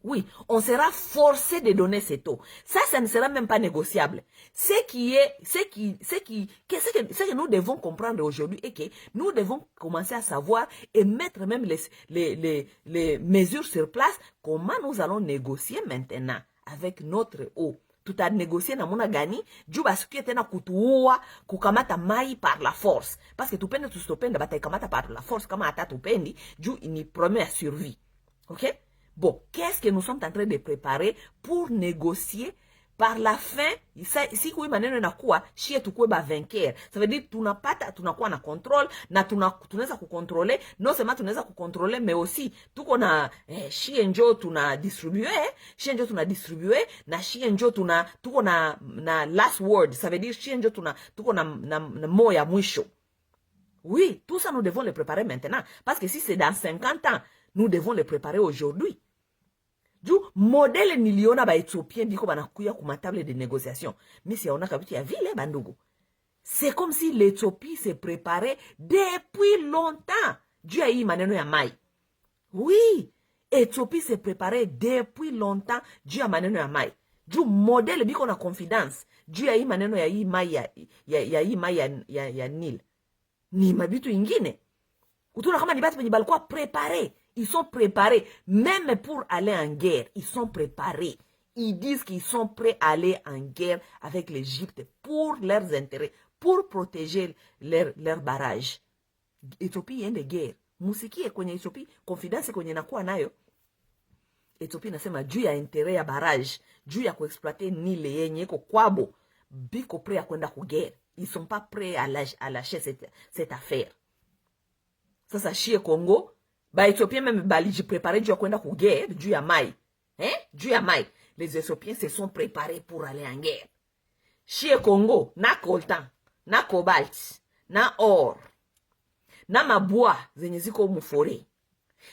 Oui, on sera forcé de donner cette eau. Ça ne sera même pas négociable. Ce que nous devons comprendre aujourd'hui est que nous devons commencer à savoir et mettre même les mesures sur place. Comment nous allons négocier maintenant avec notre eau. Tout a négocié na muna gani, juu basikie tena kutuua, kukamata mai par la force. Parce que tupende tustopende bata ikamata par la force, kama ata tupendi, juu ini promet à survie. OK? Bon, qu'est-ce que nous sommes en train de préparer pour négocier par la fin? Si kui maneno inakuwa, shie tukue ba vainqueur. Ça veut dire tunakuwa na contrôle, na tunaweza kukontrole, non seulement tunaweza kukontrole, mais aussi tuko na shie njo tuna distribuer, na shie njo tuko na last word. Ça veut dire shie njo tuko na mot ya mwisho. Oui, tout ça nous devons le préparer maintenant. Parce que si c'est dans 50 ans, nous devons le préparer aujourd'hui. Du modèle niliona ba Éthiopien biko banakuya kuma table de négociation. Mais si on a kabitu ya vile bandugu. C'est comme si l'Éthiopie s'est préparée depuis longtemps. Dieu a eu maneno ya mai. Oui, Éthiopie s'est préparée depuis longtemps. Dieu a maneno ya mai. Du modèle biko na confidence. Dieu a eu maneno ya hii mai ya Nil. Ni mabitu ingine. Utuna kama ni batu benye balikuwa préparés. Ils sont préparés, même pour aller en guerre, ils sont préparés. Ils disent qu'ils sont prêts à aller en guerre avec l'Égypte pour leurs intérêts, pour protéger leur barrage. Éthiopie yende guerre. Musiki kwenye Éthiopie, confidence kwenye nakuwa nayo. Éthiopie nasema juu ya intérêt ya barrage, juu ya kuexploiter Nile yenye ko kwabo, biko prêt à kwenda ku guerre. Ils sont pas prêts à lâcher cette affaire. Sasa shie Congo, ba Éthiopiens même baliji préparé juu ya kwenda ku guerre, juu ya mai. Juu ya mai. Les Éthiopiens se sont préparés pour aller en guerre. Shie Congo, na coltan, na cobalt, na or, na mabua zenye ziko mufore,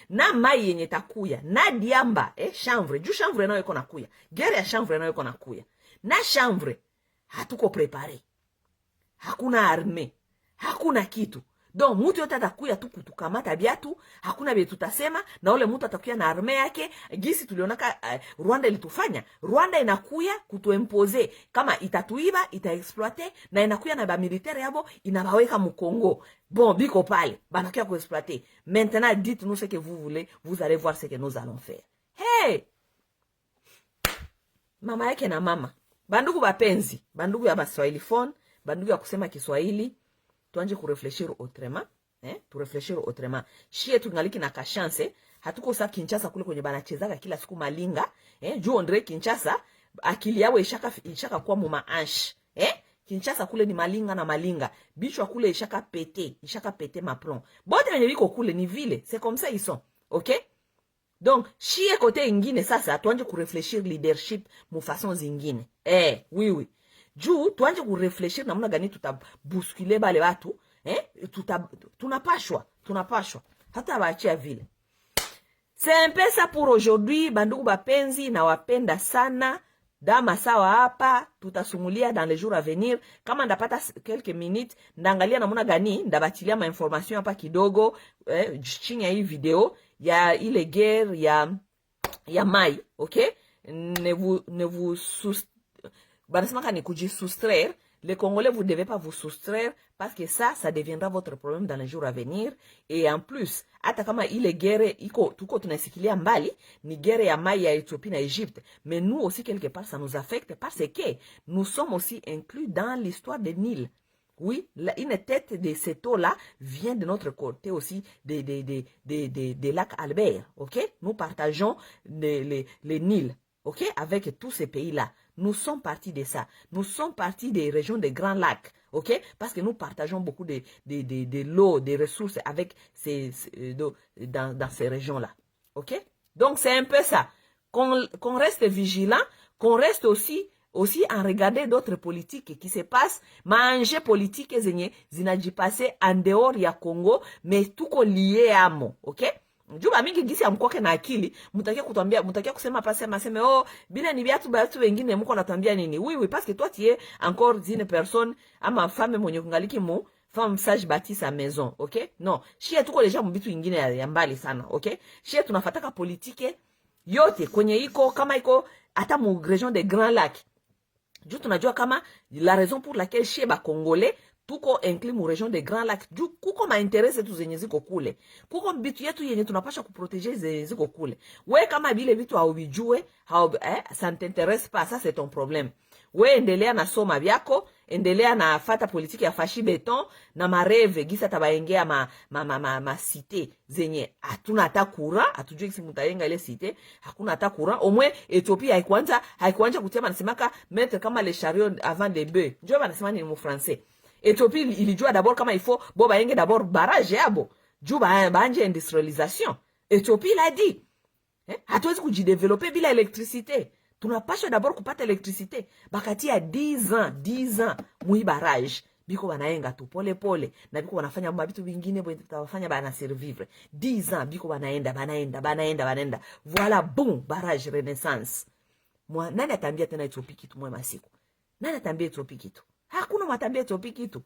na mai yenye takuya, na diamba, chanvre, juu chanvre nayo iko nakuya. Guerre ya chanvre nayo iko nakuya. Na chanvre, hatuko préparé. Hakuna arme, hakuna kitu. Donc mutu yote atakuya tu kutukamata biatu, hakuna bie tutasema, na ule mutu atakuya na arme yake. Gisi tulionaka Rwanda ilitufanya. Rwanda inakuya kutuimpose kama itatuiba, itaexploiter, na inakuya na ba militaire yabo inabaweka mu Congo. Bon, biko pale, banakuya kuexploiter. Maintenant dites-nous ce que vous voulez, vous allez voir ce que nous allons faire. Hey! Mama yake na mama. Bandugu bapenzi, bandugu ya Baswahili phone, bandugu ya kusema Kiswahili. Tuanje kurefleshir autrement. Tu réfléchir autrement. Shie tungaliki na kachance, hatuko sa Kinshasa kule kwenye banachezaka kila siku malinga, juu Andre Kinshasa akili yawe ishaka kwa muma ansh, Kinshasa kule ni malinga na malinga, bichwa kule ishaka pete maplon. Bote wenye biko kule ni vile, c'est comme ça ils sont, ok? Donc, shie kote ingine sasa, tuanje kurefleshir leadership mufason zingine. Oui. Juu, tuanje kurefleshir namuna gani tutabuskule bale watu, tunapashwa. Hata waachia vile. C'est un peu ça pour aujourd'hui, bandugu bapenzi, na wapenda sana. Dama sawa hapa, tutasumulia dans les jours à venir. Kama ndapata quelques minutes, ndangalia namuna gani, ndabatilia ma information hapa kidogo, chini ya hii video, ya ile guerre, ya mai, ok? Banasema ni kujisustraire. Les Congolais, vous ne devez pas vous soustraire parce que ça deviendra votre problème dans les jours à venir. Et en plus, hata kama ile guerre tuko tunasikilia mbali, ni guerre ya mai ya Ethiopie na Egypte. Mais nous aussi, quelque part, ça nous affecte parce que nous sommes aussi inclus dans l'histoire des Nil. Oui, une tête de cette eau-là vient de notre côté aussi des lacs Albert. Ok? Nous partageons les Nil. Ok? Avec tous ces pays-là. Nous sommes partis de ça. Nous sommes partis des régions des Grands Lacs. Ok? Parce que nous partageons beaucoup de l'eau, des ressources avec dans ces régions-là. Ok? Donc, c'est un peu ça. Qu'on reste vigilant, qu'on reste aussi en regarder d'autres politiques qui se passent. Manger politique zinajipase en dehors ya Congo, mais tout lié à mo. Ok? Juba mingi gisi ya mkoke na akili, mutakia kusema maseme, bila ni biatu wengine mko natambia nini? Oui, parce que toi tu es encore une personne, ama femme mwenye kungaliki mu, femme sage bâti sa maison, ok? Non, shie tuko deja mbitu ingine ya mbali sana, ok? Shie tunafataka politike yote kwenye iko, kama iko hata mu région des Grands Lacs. Juu tunajua kama la raison pour laquelle shie ba Congolais tuko inclus mu region des Grands Lacs. Juu kuko maintéresse tu zenye ziko kule. Kuko bitu yetu yenye tunapasha kuproteger zenye ziko kule. We kama bile vitu haubijue, ça ne t'intéresse pas, ça c'est ton problème. We endelea na soma vyako, endelea na fata politiki ya fashi beton, na mareve gisa tabaengea ma cité zenye hatuna hata kura, hatujui kisi mutayenga ile cité, hakuna hata kura. Omwe Ethiopia haikuanja kutia nasemaka mettre kama les chariots avant des bœufs. Njoo banasema ni mu français. Ethiopie ilijua d'abord kama il faut baenge d'abord barrage yabo. Juu baanje industrialisation. Ethiopie l'a dit. Hatuwezi kujideveloper bila électricité. Tunapaswa d'abord kupata électricité. Bakati ya 10 ans mui barrage. Biko banaenga tu pole. Na biko wanafanya mabitu vingine bwe tutawafanya bana survivre. 10 ans biko banaenda. Voilà, boum, barrage renaissance. Nani atambia tena Ethiopie kitu mwe masiku? Nani atambia Ethiopie kitu? Hakuna matambia Ethiopia kitu.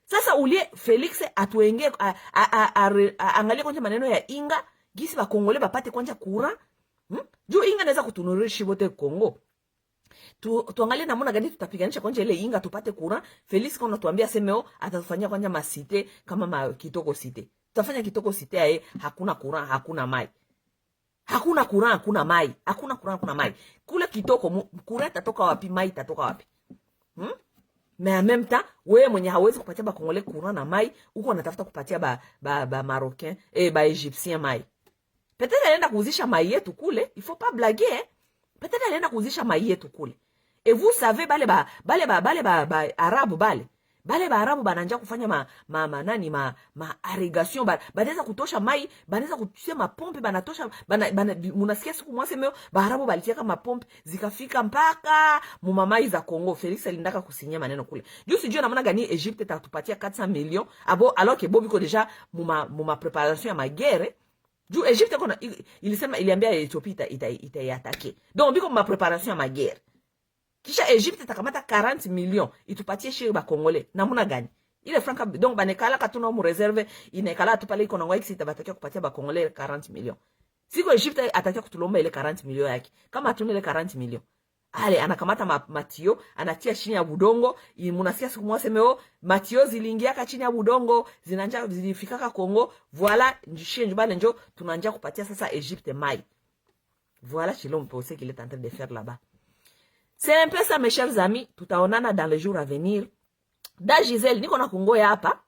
Sasa ulie Felix atuenge angalia kwanza maneno ya Inga, gisi ba Kongole bapate kwanza kura. Juu Inga naweza kutunurisha bote Kongo. Tuangalie namna gani tutapiganisha kwanza ile Inga tupate kura. Felix kana tuambia semeo atatufanyia kwanza masite kama kitoko site. Tutafanya kitoko site yae hakuna kura, hakuna mai. Hakuna kura, hakuna mai. Hakuna kura, hakuna mai. Kule kitoko kura itatoka wapi, mai itatoka wapi? Mais en même temps, wewe mwenye hawezi kupatia ba Kongole courant na mai, uko unatafuta kupatia ba Marocain ba Egyptien mai. Peut-être alienda kuuzisha mai yetu kule, il faut pas blaguer. Peut-être alienda kuuzisha mai yetu kule. Et vous savez bale Arabu bale ba Arabu bananja kufanya ma irrigation banaweza kutosha mai, banaweza kutia mapompe banatosha munasikia siku mwase meo ba Arabu balitia kama pompe zikafika mpaka mumamai za Kongo. Felix alindaka kusinya maneno kule. Juu sijui namna gani Egypte tatupatia 400 millions alors que Bobiko deja muma préparation ya magere. Juu Egypte iliambia Ethiopia itaiatake. Donc biko muma préparation ya magere. Kisha Egypte takamata 40 millions itupatie shiri ba Kongole namuna gani? Ile franka donc banekala katuna mu reserve inekala tu pale iko na ngwaiki tabatakia kupatia ba Kongole 40 millions. Siko Egypte atakia kutulomba ile 40 millions yake. Kama atune ile 40 millions. Ale anakamata matio anatia chini ya budongo, munasikia siku mwase meo matio zilingiaka chini ya budongo zinanja zilifikaka Kongo. Voilà njishie njubale njo tunanja kupatia sasa Egypte mai. Voilà Chilombo pensait qu'il est en train de faire là-bas. C'est un peu ça mes chers amis, tutaonana dans les jours à venir. Da Giselle niko na kungoya hapa,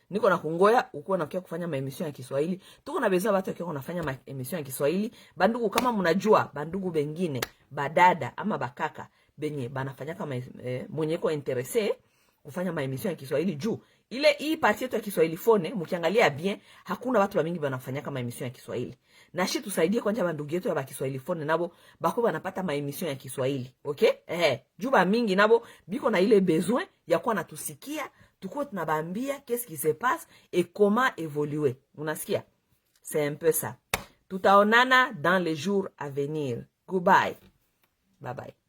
niko na kungoya uko na kufanya maemission ya Kiswahili. Tuko na besoin watu wako wanafanya maemission ya Kiswahili. Bandugu, kama mnajua bandugu bengine, badada ama bakaka benye banafanya kama mwenye ko interesse kufanya maemission ya Kiswahili juu ile hii parti yetu ya Kiswahili phone, mkiangalia bien hakuna watu wengi banafanya kama emission ya Kiswahili. Na shi tusaidie kwanja bandugu yetu ya Kiswahili phone nabo bako banapata maemission ya Kiswahili. Okay? Juba mingi nabo biko na ile besoin ya kuwa natusikia, tuko tunabambia qu'est-ce qui se passe et comment évoluer. Unasikia? C'est un peu ça. Tutaonana dans les jours à venir. Goodbye. Bye bye.